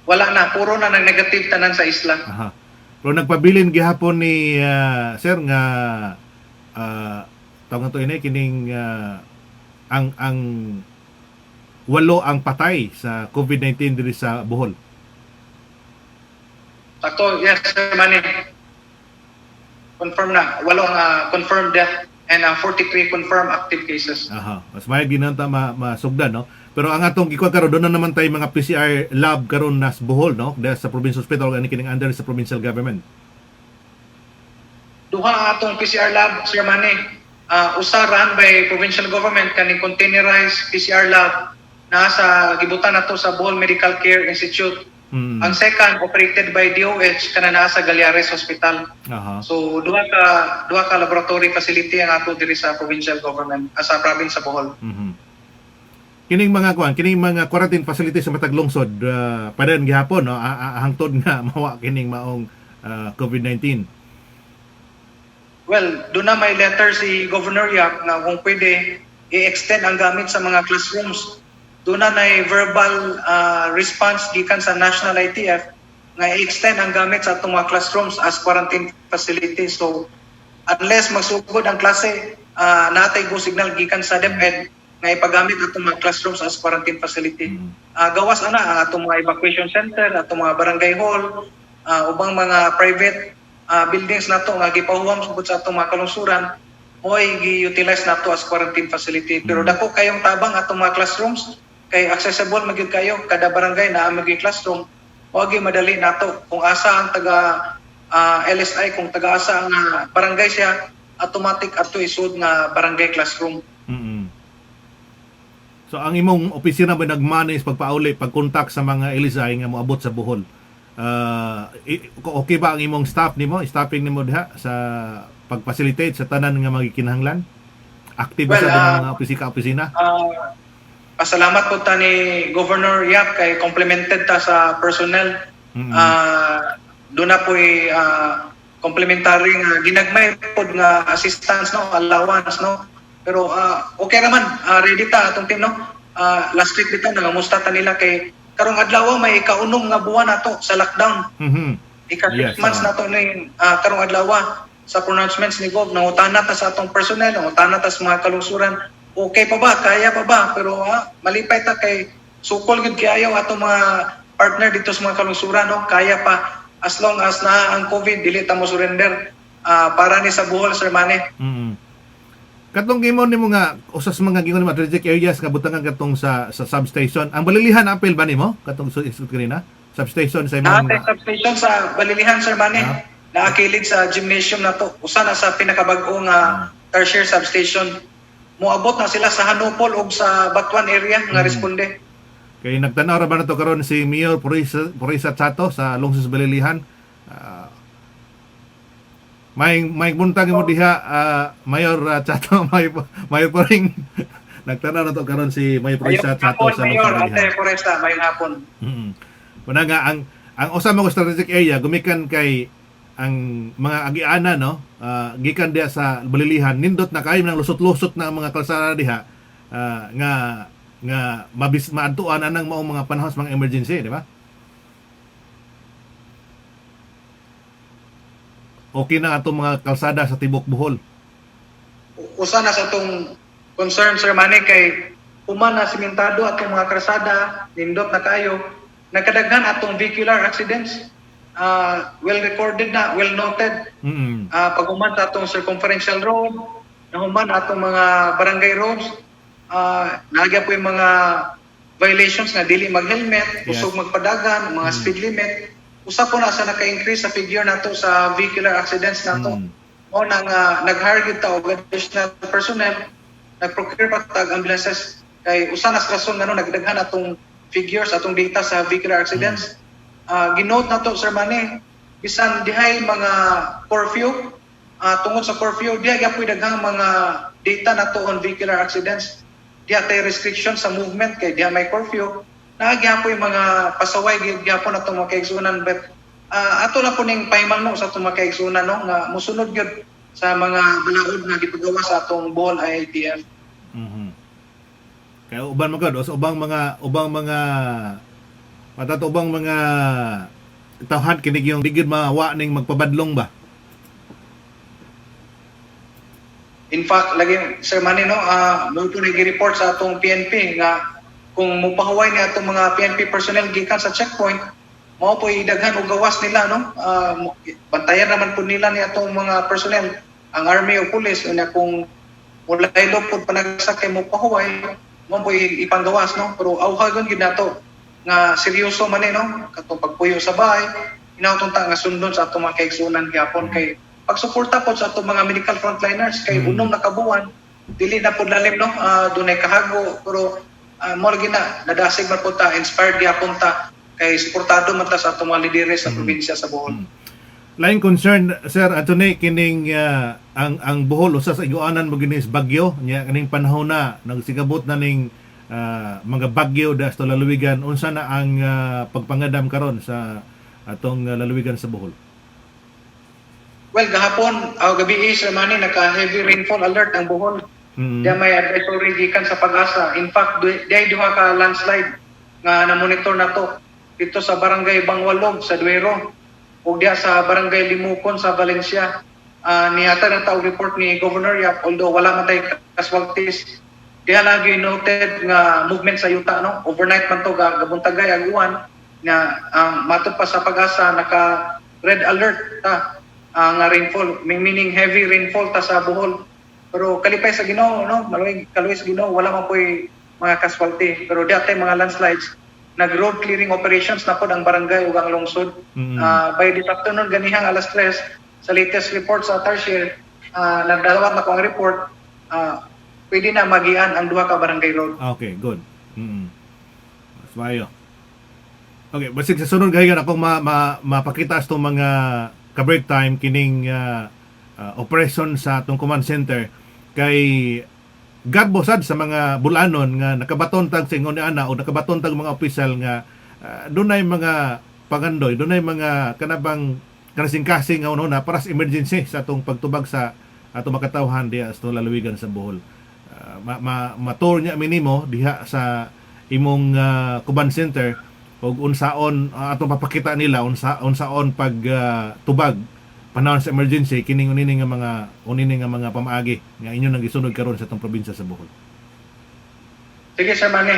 wala na, puro na nag-negative tanan sa isla. Pero nagpabilin gihapon ni sir nga tawag to ini kining ang walo ang patay sa COVID-19 diri sa Bohol. Sakto, yes, Sir Manny. Confirm na, walong confirmed death and 43 confirmed active cases. Mas may ginanta masugdan no. Pero ang atong gikuha karon doon na naman tay mga PCR lab karon nas Bohol no, dahil sa provincial hospital ani kining under sa provincial government. Duha atong PCR lab, Sir Manny. Usa run by provincial government kaning containerized PCR lab na sa gibutan nato sa Bohol Medical Care Institute. Ang second operated by DOH kana naa sa Galiares Hospital. So duha ka laboratory facility ang ato diri sa provincial government sa province sa Bohol. Kining mga quarantine facilities sa matag lungsod padan gihapon no hangtod nga mawa kining maong COVID-19. Well, doon na may letter si Governor Yap na kung pwede i-extend ang gamit sa mga classrooms. Doon na may verbal response gikan sa National ITF nga i-extend ang gamit sa itong mga classrooms as quarantine facilities. So, unless magsugod ang klase, natay go signal gikan sa DepEd nga ipagamit itong mga classrooms as quarantine facility. Gawas ana ang itong mga evacuation center, itong mga barangay hall, ubang mga private buildings nato nga gipahuwam sugod sa itong mga kalungsuran, mo'y gi-utilize nato as quarantine facility. Pero dako kayong tabang atong mga classrooms, kay accessible magyud kayo kada barangay na maging classroom, wagi madali nato kung asa ang taga LSI, kung taga asa ang barangay siya, automatic ato isud nga barangay classroom. So ang imong opisina ba nagmanage pagpauli pagkontak sa mga LSI nga moabot sa Bohol? Okay ba ang imong staff nimo, staffing nimo diha sa pag-facilitate sa tanan nga magikinahanglan? Aktibo sa mga opisina? Pasalamat po ta ni Governor Yap kay complemented ta sa personnel. Doon na po complementary nga ginagmay po nga assistance no, allowance no. Pero okay naman, ready ta atong team no. Last week dito nangamusta ta nila kay karong adlaw may ika-unom nga buwan nato sa lockdown. Ika-6 months nato ni karong adlaw sa pronouncements ni Gov, nangutana ta sa atong personnel, nangutana ta sa mga kalungsuran. Okay pa ba? Kaya pa ba? Pero malipay ta kay sukol gud kayo atong mga partner dito sa mga kalungsuran no, kaya pa as long as na ang COVID dili ta mo surrender para ni sa Bohol, Sir Manny. Katong gimon nimo nga usas mga gingon mo strategic areas nga butangan katong sa substation. Ang Balilihan apil ba nimo katong isut kanina? Substation sa imong substation sa Balilihan, Sir Manny. Naakilid sa gymnasium nato. Usa na sa pinakabag-o nga tertiary substation. Moabot na sila sa Hanupol ug sa Batuan area nga responde. Kay nagtanaw ra ba nato karon si Mayor Purisa Chato sa lungsod Balilihan? May buntag mo diha Mayor Chato, Mayor Puring. Nagtanaw nato karon si Mayor Purisa Chato sa lungsod Balilihan. Mayor Purisa, may hapon. Kuna nga ang usa mo strategic area gumikan kay ang mga agiana no, gikan diha sa Balilihan nindot na kay nang lusot-lusot na ang mga kalsada diha nga maadtuan anang mao mga panahon sa mga emergency, di ba? Okay na atong mga kalsada sa tibok Bohol. Usa na sa tong concern, Sir Manny, kay human na simentado atong mga kalsada, nindot na kayo, nakadaghan atong vehicular accidents, well recorded na, well noted. Paghuman sa atong circumferential road, nahuman atong mga barangay roads, nagya po yung mga violations nga dili mag-helmet, usog magpadagan, mga speed limit. Usa po na sa naka-increase sa figure nato sa vehicular accidents nato. O nang nag-hire gyud ta og additional personnel, nag-procure pa tag ambulances kay usa na sa rason ngano nagdaghan atong figures atong data sa vehicular accidents. Ginote nato Sir Manny, bisan dihay mga curfew, tungod sa curfew diha gyapon daghang mga data nato on vehicular accidents. Diha tay restriction sa movement kay diha may curfew. Nagyapon yung mga pasaway gyapon atong mga kaigsunan, but ato na po ning pahimangno sa atong mga kaigsunan no nga mosunod gyud sa mga balaod nga gipagawa sa atong Bohol IITF. Kaya uban mga dos, ubang mga tawhad kinig yung digid mawa ning magpabadlong ba. In fact, lagi Sir Manny no, mo po nag-report sa atong PNP nga kung mupahuway ni atong mga PNP personnel gikan sa checkpoint, mao po idaghan og gawas nila no. Bantayan naman po nila ni atong mga personnel, ang army o police, na kung mulay lupod panagsakay mo pahuway, mo po ipanggawas no. Pero awhagon gid nato nga seryoso man no, katong pagpuyo sa bahay, inautunta nga sundon sa atong mga kaigsunan gyapon kay pagsuporta po sa atong mga medical frontliners kay unong nakabuan dili na pud lalim no, dunay kahago pero mo lagi na nadasig man po ta, inspired gyapon ta kay suportado man ta sa atong mga lideres sa probinsya sa Bohol. Lain concern Sir Anthony kining ang Bohol usa sa iguanan mo ginis bagyo nya kaning panahon na nagsigabot na ning mga bagyo da sa lalawigan, unsa na ang pagpangadam karon sa atong lalawigan sa Bohol? Well, gahapon gabi Sir Manny naka-heavy rainfall alert ang Bohol. Diya may advisory gikan sa Pag-asa. In fact, diya duha ka landslide nga na-monitor na to dito sa barangay Bangwalog sa Duero o diya sa barangay Limukon sa Valencia. Nihatag ng taong report ni Governor Yap, although wala man tayo casualties. Diya lagi noted nga movement sa yuta no. Overnight man to gabuntagay ang uwan nga matod pa sa Pag-asa naka red alert ta nga rainfall, meaning heavy rainfall ta sa Bohol. Pero kalipay sa Ginoo no, kaluoy sa Ginoo wala man po'y mga casualty. Pero diatay mga landslides, nag-road clearing operations na po ang barangay ug ang lungsod. By this afternoon ganihang alas 3 sa latest report sa Tarsier, nagdawat na ko ang report, pwede na magian ang duha ka barangay road. Okay, good. Mas maayo. Okay, basig sa sunod gahigan akong mapakita sa mga ka-break time kining operation sa atong command center kay gadbosad sa mga bulanon nga nakabaton tag sa ingon ni ana o nakabaton tag mga opisyal nga dunay mga pagandoy, dunay mga kanabang kasing-kasing nga na para sa emergency sa atong pagtubag sa atong makatawhan diha sa lalawigan sa Bohol. Matur niya minimo diha sa imong command center og unsaon atong papakita nila unsaon pag tubag panahon sa emergency kining unini nga mga pamaagi nga inyo nang gisunod karon sa atong probinsya sa Bohol. Sige Sir Manny,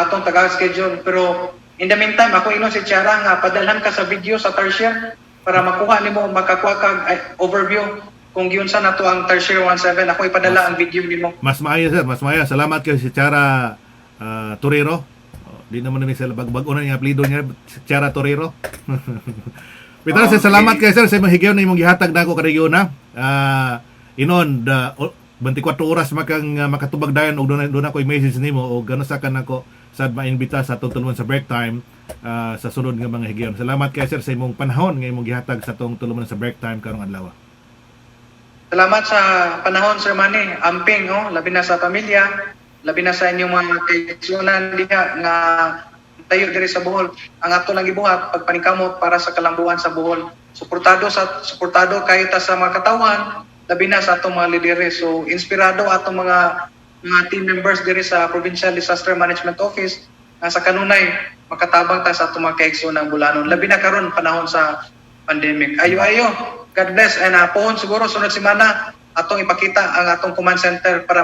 atong taga-schedule pero in the meantime ako ino si Tiara nga padalhan ka sa video sa Tarsier para makuha nimo makakuha kag overview kung giunsa nato ang Tarsier 17. Ako ipadala ang video nimo. Mas maayo sir, mas maayo. Salamat kay si Tiara Torero. Di naman ni sila bago na yung apelido niya, Tiara Torero. Peter, salamat kay sir sa mahigyaw na imong gihatag nako kada na. Inon 24 oras makatubag dayon og doon ako i-message nimo og gano sa kanako sad maimbita sa atong tulungan sa break time sa sunod nga mga higyaw. Salamat kay sir sa imong panahon nga imong gihatag sa atong tulungan sa break time karong adlaw. Salamat sa panahon Sir Manny, amping labi na sa pamilya, labi na sa inyong mga kaigsunan diha nga tayo diri sa Bohol. Ang ato lang gibuhat pagpaningkamot para sa kalambuan sa Bohol. Suportado kayo ta sa mga katawan, labi na sa atong mga lideres. So inspirado atong mga team members diri sa Provincial Disaster Management Office nga sa kanunay makatabang ta sa atong mga kaigsunan bulanon. Labi na karon panahon sa pandemic. Ayo. God bless and pohon siguro sunod semana atong ipakita ang atong command center para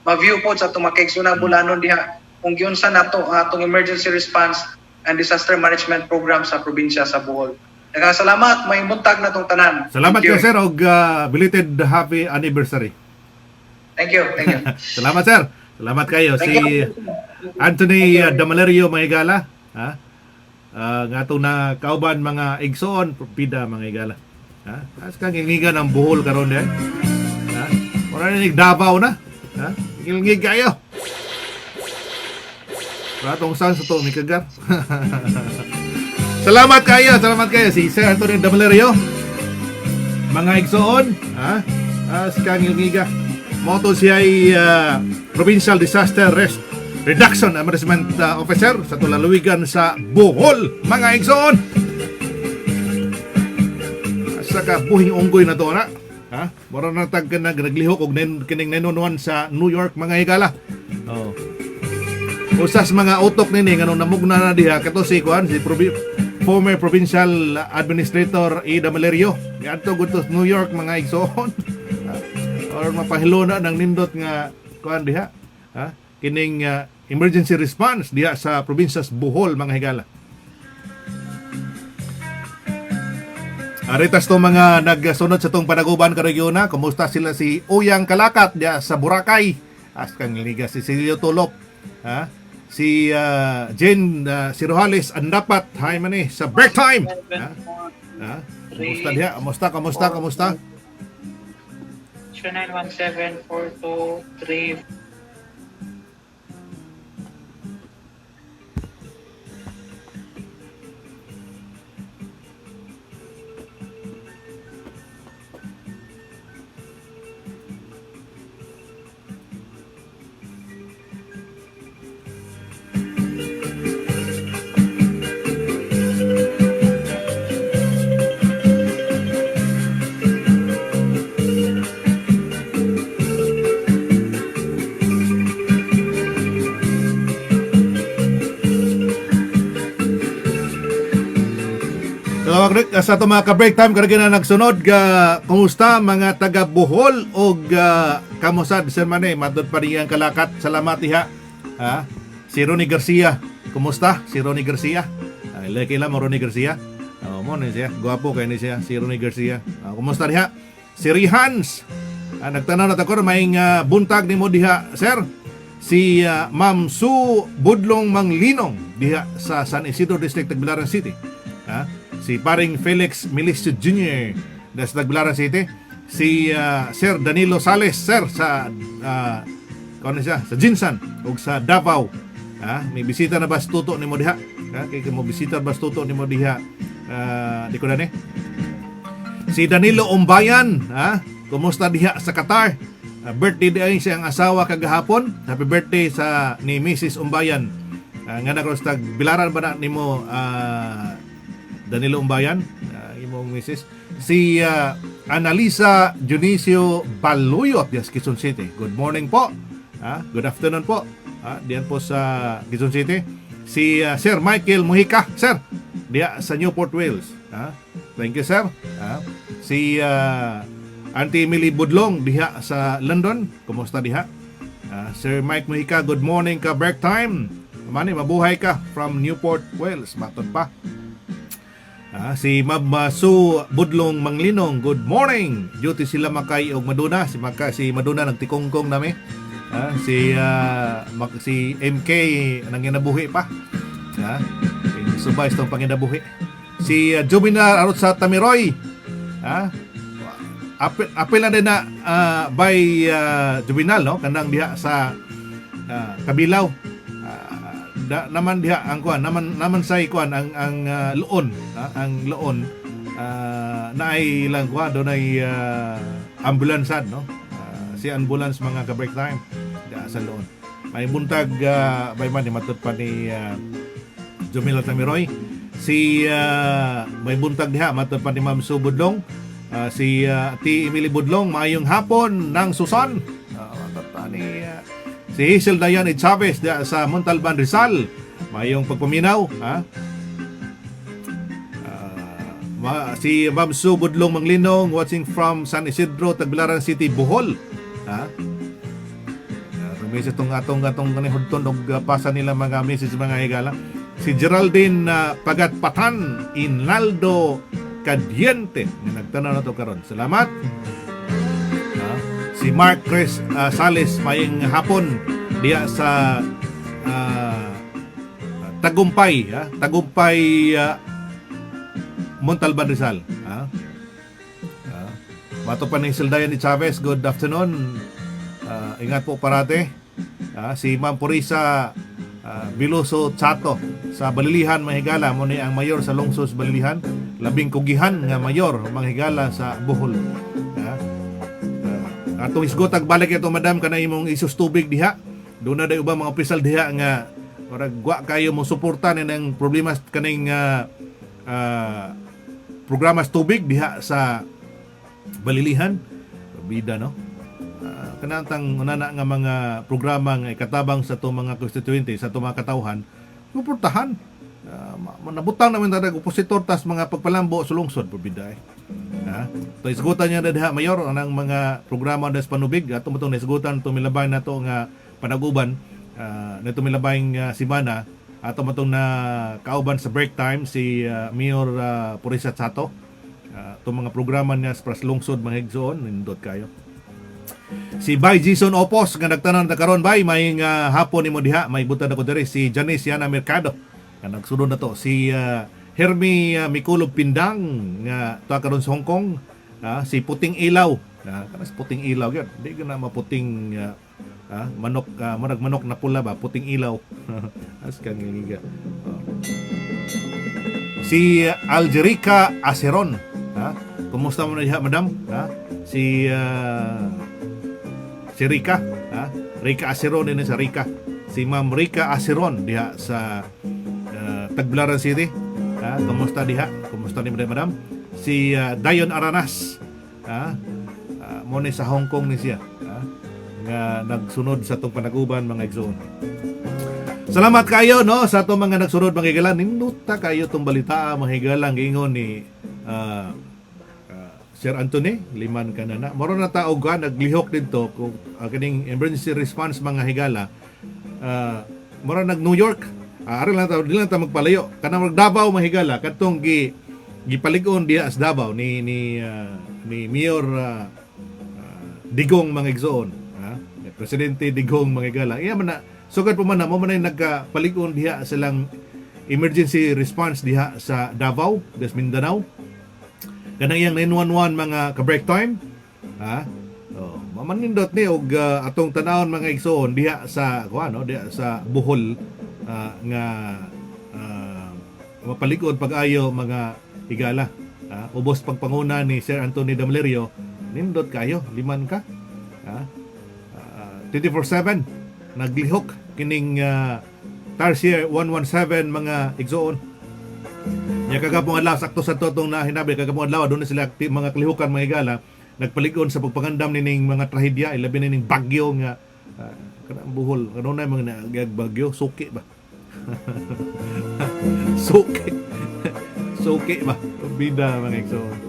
ma-view po sa atong mga kaigsunan bulanon diha kung giunsa nato ang atong emergency response and Disaster Management Program sa probinsya sa Bohol. Nagkasalamat, may muntag na tong tanan. Salamat Thank you. kayo, sir, og belated happy anniversary. Thank you. Salamat, sir. Salamat kayo. Si Anthony Damalerio Mahigala, ha? Nga ito na kauban mga igsoon, pida mga igala. Ha? As kang ingigan ang Bohol karon din. Ha? Ora na Davao na. Ha? Ingig kayo. Ratong saan sa to, Mikagar. Salamat kayo si Sir Anthony Damalerio. Mga igsoon, ha? As kang ingiga. Moto siya ay Provincial Disaster Reduction Management Officer sa Tulaluigan sa Bohol, mga igsoon. Saka buhing unggoy na to na. Ha? Mura na tag naglihok og kining nenunuan sa New York, mga higala. Oh. Usas mga utok nini ngano namugna na diha kato si kuan si former Provincial Administrator Ida Malerio. Adto gud to New York, mga igsoon. Or mapahilo na ng nindot nga kuan diha, ha? Kining emergency response diha sa probinsya sa Bohol, mga higala. Aritas to mga nagsunod sa tong panaguban ka regiona. Kumusta sila si Uyang Kalakat diha sa Boracay? As kang liga si Silio Tulop, ha? Si Jen Sirojales Andapat, hi man sa break time. Ha? Kumusta diha? Kamusta? 917-423. Sa ito mga ka-break time karagi na nagsunod kumusta mga taga Bohol og kamusad sir mane madod pa niyang Kalakat. Salamat iha, ha? Si Ronnie Garcia, kumusta si Ronnie Garcia? Laki lang mo Ronnie Garcia, mo ni siya gwapo kay ni siya si Ronnie Garcia. Kumusta diha si Rihans? Nagtanaw na tako may buntag ni mo diha sir. Si Ma'am Sue Budlong Manglinong diha sa San Isidro District, Tagbilaran City, ha? Si paring Felix Milicio Jr. sa Tagbilaran City. Si Sir Danilo Sales, sir, sa sa Jinsan ug sa Davao. May bisita na bas tuto ni mo diha. Kay mo bisita bas tuto ni mo diha. Di ko na ni. Si Danilo Umbayan, kumusta diha sa Qatar? Birthday din siyang asawa kagahapon. Happy birthday sa ni Mrs. Umbayan. Nga na sa Tagbilaran ba na nimo Danilo Umbayan, imong Mrs. Si Analisa Junicio Baluyot, yes, Quezon City. Good morning po. Good afternoon po. Diyan po sa Quezon City. Si Sir Michael Mujica, sir, diya sa Newport, Wales. Thank you, sir. Si Auntie Emily Budlong diha sa London. Kumusta diha? Sir Mike Mujica, good morning ka, break time. Mani, mabuhay ka from Newport, Wales. Matod pa. Si Ma'am Sue Budlong Manglinong, good morning. Duty sila Makay og Maduna. Si Maduna nagtikongkong nami. Si MK nang ginabuhi pa. Subay itong panginabuhi. Si Jubinar arot sa Tamiroy. Apil na din na by Juvenal, no? Kanang diha sa Kabilaw. Naman diha ang kuan naman say kuan ang Loon, ang Loon naay lang kuan do nay ambulance, no? Si ambulance mga ka break time diha sa Loon. May buntag by man matud pa ni Jumila Tamiroy. Si may buntag diha matud pa ni Ma'am Sue Budlong. Si T. Emily Budlong, maayong hapon ng Susan. Matud pa ni si Hazel Diane Chavez sa Montalban, Rizal. Mayong pagpaminaw, si Ma'am Sue Budlong Manglinong watching from San Isidro, Tagbilaran City, Bohol. Rumisa itong atong kanihudton og pasa nila mga message, mga higala. si Geraldine Pagatpatan Inaldo Cadiente nga nagtanaw na to karon. Salamat. Si Mark Chris Sales maying hapon diya sa Tagumpay, Tagumpay Montalban Rizal. Mato pa ni Sildayan ni Chavez, good afternoon. Ingat po parate. Si Ma'am Purisa Biloso Chato sa Balilihan, Mahigala, mo ni ang mayor sa Longsos Balilihan, labing kugihan nga mayor Mahigala sa Bohol. Atong isgotag balik ito madam kana imong isus tubig diha. Doon na day ubang mga opisyal diha nga murag wa kayo mo suporta ng problema kaning programa sa tubig diha sa Balilihan. Bida no. Kanantang unana nga mga programa nga ikatabang sa itong mga constituente, sa itong mga katawhan, suportahan. Manabutang namin tadag opositor tas mga pagpalambo sa lungsod, pabida eh. So isgutan niya na diha, Mayor, ang mga programa na sa panubig, at itong isgutan itong milabay na ito nga panaguban, na itong milabay simana, at itong na kauban sa break time, si Mayor Purisa Chato, itong mga programa niya sa lungsod, mga higsoon, nindot kayo. Si Bay Jason Opos nga nagtanan na karon bay may hapon nimo diha may butad ako diri si Janice Yana Mercado nga nagsunod na to si Hermi Mikulog Pindang nga tuwa karon sa Hong Kong, si Puting Ilaw kana si Puting Ilaw gyud di na maputing manok manok na pula ba Puting Ilaw as kang ngiga. Si Aljerica Aceron, kumusta mo na diha madam? Si Rica, Rica Aceron din sa Rica. Si Ma'am Rica Aceron diha sa Tagbilaran City. Kumusta diha? Kumusta ni madam? Si Dayon Aranas, mo ni sa Hong Kong ni siya, nga nagsunod sa tong panaguban mga igsoon. Salamat kayo no sa atong mga nagsunod mga higalan. Ninuta kayo tong balita mga higalan giingon ni Sir Anthony, liman ka na. Moro na tao ka, naglihok din to kung kaning emergency response mga higala. Moro nag New York, aral lang tao, di lang tao magpalayo. Kanang mag Davao mga higala, katong gipaligon diya as Davao ni Mayor Digong mga igsoon. Presidente Digong mga higala. Iya man na, sugad po man na, mo man na nagpaligon diya silang emergency response diha sa Davao, des Mindanao. Kanang iyang 911 mga ka-break time, mamanindot ni og atong tanawon mga igsoon diha sa diha sa Bohol, nga mapalikod pag-ayo mga higala. Ubos pagpanguna ni Sir Anthony Damlerio, nindot kayo, liman ka. 24/7 naglihok kining Tarsier 117 mga igsoon. Nya kagapong adlaw sakto sa totong na hinabi kagapong adlaw doon sila mga klihukan mga higala nagpaligon sa pagpangandam nining mga trahedya ilabi na ning bagyo nga kanang Bohol kanunay mga bagyo suki ba. suki ba bida mga igsoon.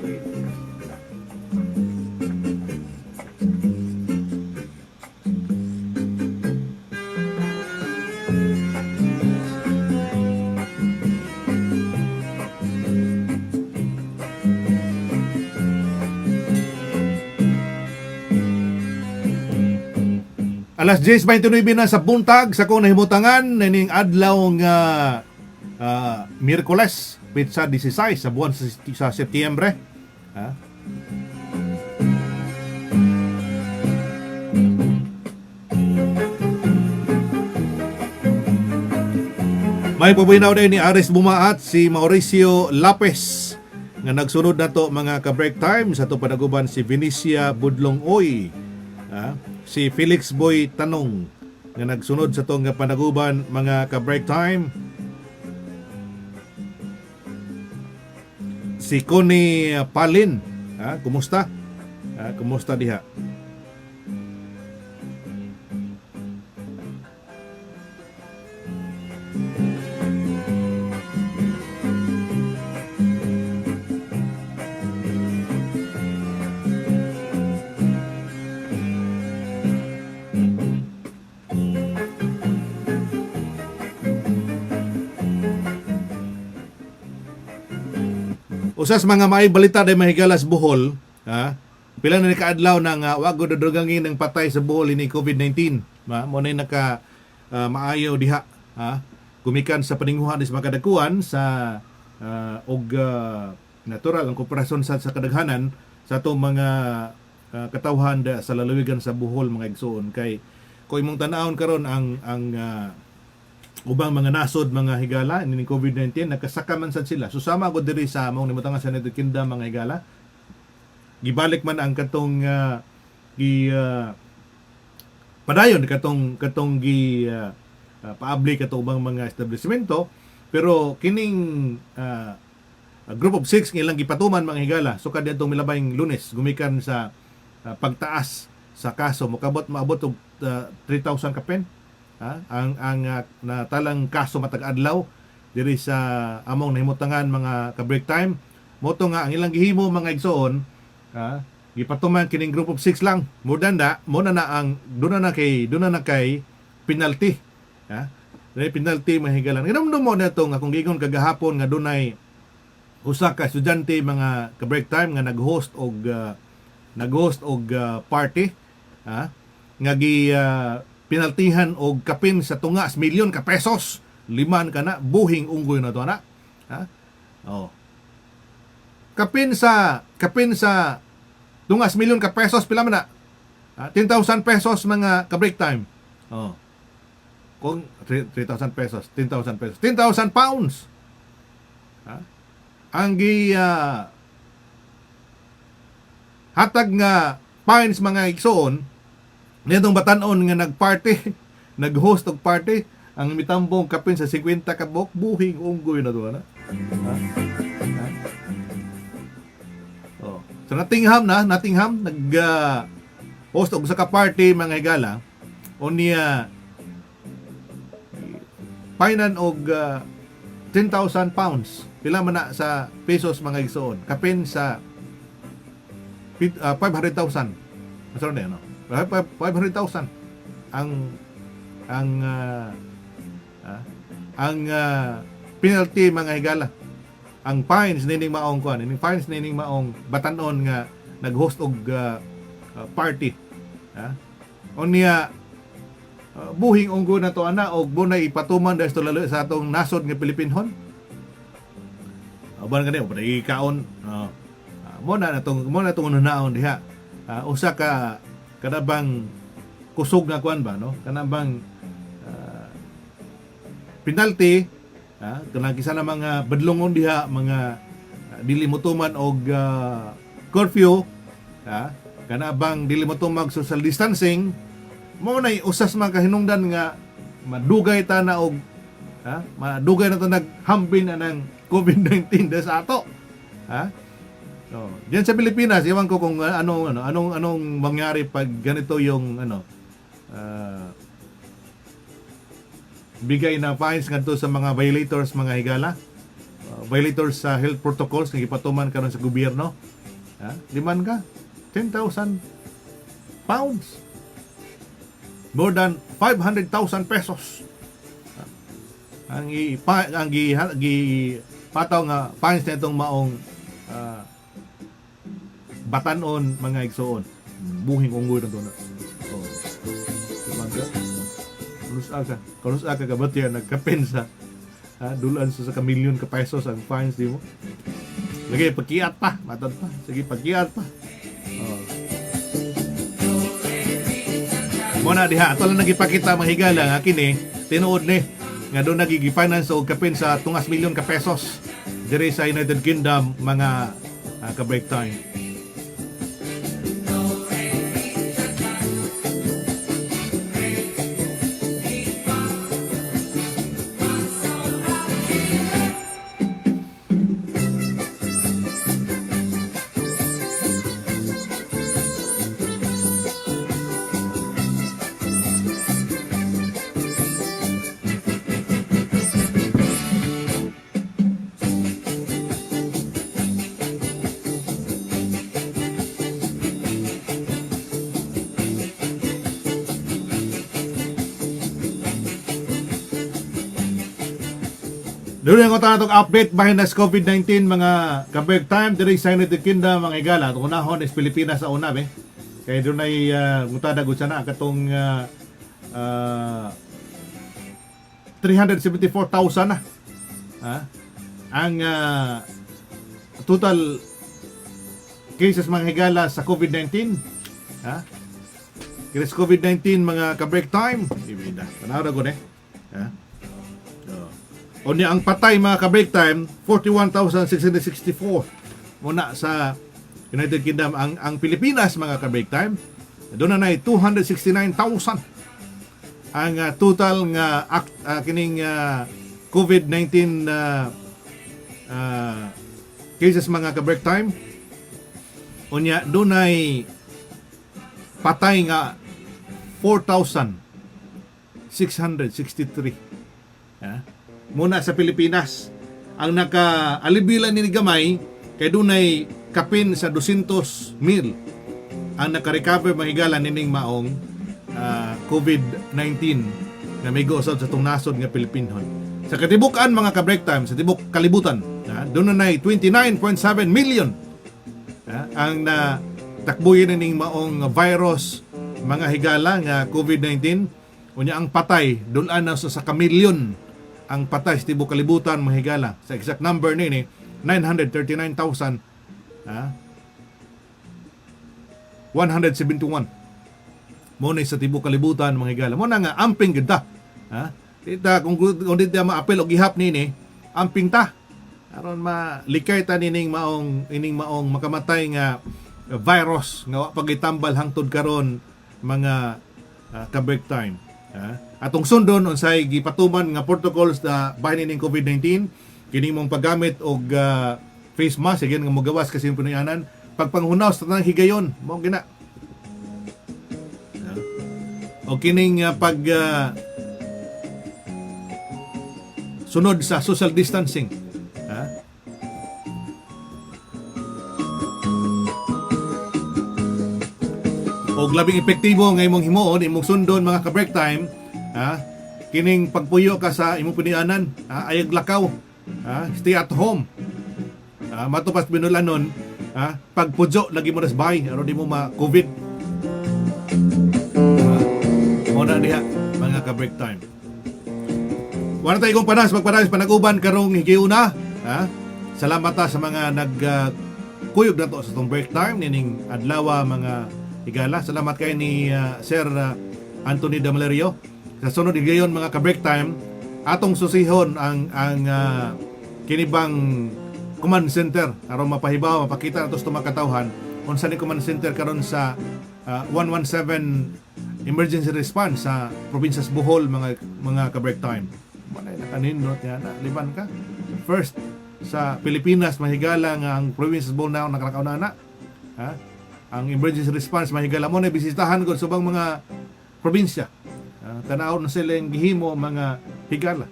Alas 10:29 na sa buntag sa kung nahimutangan ning adlaw nga Miyerkules, pitsa 16 sa buwan sa Setyembre. May pabinaw din ni Aris Bumaat si Mauricio Lapes nga nagsunod na to mga ka-break time sa to panaguban si Vinicia Budlong Oy. Si Felix Boy Tanong nga nagsunod sa tong panaguban mga ka-break time. Si Connie Palin, kumusta? Kumusta diha? usas mga may balita day mahigala sa Bohol, ha? Pila na ni kaadlaw nang wago dadugangin ng patay sa Bohol ini COVID-19. Mo na naka maayo diha, ha? Gumikan sa paninguhan sa mga kadakuan sa natural ang kooperasyon sa kadaghanan sa atong mga katawhan sa lalawigan sa Bohol mga igsoon kay kung imong tan-awon karon ang ubang mga nasod mga higala ni COVID-19 nagkasaka man sad sila. Susama ko diri sa among nimutang sa United Kingdom mga higala. Gibalik man ang katong padayon katong public katong ubang mga establishmento pero kining group of 6 nga ilang gipatuman mga higala so kadtong milabayng Lunes gumikan sa pagtaas sa kaso maabot og 3,000 kapen. Ang natalang kaso matag adlaw diri sa among nahimutangan mga ka-break time moto nga ang ilang gihimo mga igsoon gipatuman kining group of 6 lang mo na ang duna na kay penalty dahil penalty mahigalan nginumdum mo na itong akong gigon kagahapon nga dunay usa ka estudyante mga ka-break time nga nag-host og party nga pinaltihan og kapin sa tungas milyon ka pesos liman kana buhing unggoy na to na kapin sa tungas milyon ka pesos pila man na 10,000 pesos mga ka break time kung 3,000 pesos 10,000 pesos 10,000 pounds ang hatag nga fines mga igsoon nitong batanon nga nagparty, nag-host og party, ang mitambong kapin sa 50 ka buhing unggoy na to na. So Nottingham nag-host og sa ka party mga higala. Unya painan og 10,000 pounds. Pila man na sa pesos mga igsoon. Kapin sa 500,000. Masarap na yun, no? 500,000 ang penalty mga higala ang fines nining maong batanon nga nag-host og party unya buhing unggo na to ana og bunay ipatuman dahil lalo sa atong nasod nga Pilipinhon aban kani pud ikaon mo na natong unaon diha usa ka kanabang kusog nga kuan ba no kanabang penalty kanang kisa na mga badlongon diha mga dili motuman og curfew kanabang dili motumag social distancing mo na usas mga kahinungdan nga madugay ta na og madugay na to naghambin na ng COVID-19 sa ato So, diyan sa Pilipinas, iwan ko kung anong mangyari pag ganito yung bigay na fines ngadto sa mga violators mga higala. Violators sa health protocols nga gipatuman karon sa gobyerno. Liman ka 10,000 pounds. More than 500,000 pesos. Ang pataw nga fines nitong maong batanon mga igsoon buhing unggoy na doon kanus aka kabatian nagkapensa dulan sa kamilyon ka pesos ang fines di mo lagi pagkiat pa matod pa sige pagkiat pa muna diha ato lang nagipakita mahigala nga kini tinuod ni nga doon nagigifinance og kapin sa tungas milyon ka pesos diri sa United Kingdom mga ka break time. Doon yung natong update bahin na sa COVID-19 mga ka-break time diri sa United Kingdom mga higala. Itong unahon is Pilipinas sa una be. Kaya doon ay mutada gud sana katong 374,000 na. Ang total cases mga higala sa COVID-19. Kaya sa COVID-19 mga ka-break time. Ibida. Tanaw ko O niya ang patay mga ka-break time 41,664 muna sa United Kingdom. Ang Pilipinas mga ka-break time doon na 269,000 ang total nga kining COVID-19 cases mga ka-break time. O niya doon ay patay nga 4,663 muna sa Pilipinas. Ang naka-alibila ni gamay kay dunay kapin sa 200,000 ang naka-recover mahigala nining maong COVID-19 na may gosod sa itong nasod nga Pilipinhon. Sa katibukan mga ka-break time, sa tibok kalibutan, doon na 29.7 million ang takbuhin nining maong virus mga higala nga COVID-19. Unya ang patay doon na sa kamilyon ang patay sa tibok kalibutan mga higala. Sa exact number nini 939,171 muna sa tibok kalibutan mga higala. Muna nga amping ganda. Dita kung dito maapel og gihap nini amping ta aron malikay ta ining maong makamatay nga virus nga pagitambal hangtod karon mga ka-break time. Atong sundon unsay gipatuman nga protocols na bahin ning COVID-19 kini mong paggamit og face mask again nga mogawas kasi yung punuyanan pagpanghunaw sa tanang higayon mo gina o kining pag sunod sa social distancing. Og labing epektibo nga imong himuon imong sundon mga ka-break time kining pagpuyo ka sa imong punianan ayag lakaw stay at home matupas binulanon pagpudyo lagi mo nas bahay aron di mo ma-COVID muna diha mga ka-break time. Wala tayo kong magpanas panaguban karong higiuna. Salamat sa mga nagkuyog na to sa itong break time nining adlaw mga higala. Salamat kay ni Sir Anthony Damalerio. Sa sunod higayon mga ka-break time atong susihon ang kinibang command center aron mapahibaw mapakita nato sa mga katawhan unsa ni command center karon sa 117 emergency response sa probinsya sa Bohol mga ka-break time. Manay nakanindot yan liban ka first sa Pilipinas mahigala nga ang probinsya sa Bohol na nakalakaw ang emergency response mahigala mo na bisitahan ko subang mga probinsya. Tanaw na sila yung gihimo mga higala.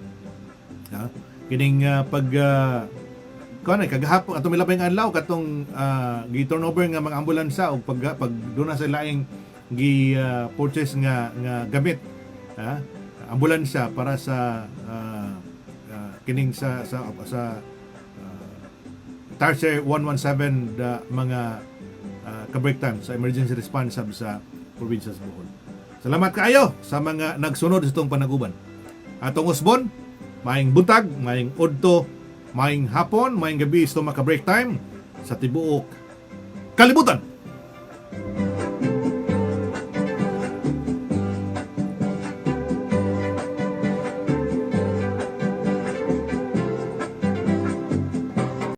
Kining pag kagahapon atong milabay nga adlaw katong gi-turnover nga mga ambulansya og pag doon na sila laing gi-purchase nga gamit ambulansya para sa kining sa Tarsier 117 mga ka-break time sa emergency response sa probinsya sa Bohol. Salamat kaayo sa mga nagsunod sa itong panaguban. Atong usbon, maayong buntag, maayong udto, maayong hapon, maayong gabi sa mga ka-break time sa tibuok kalibutan.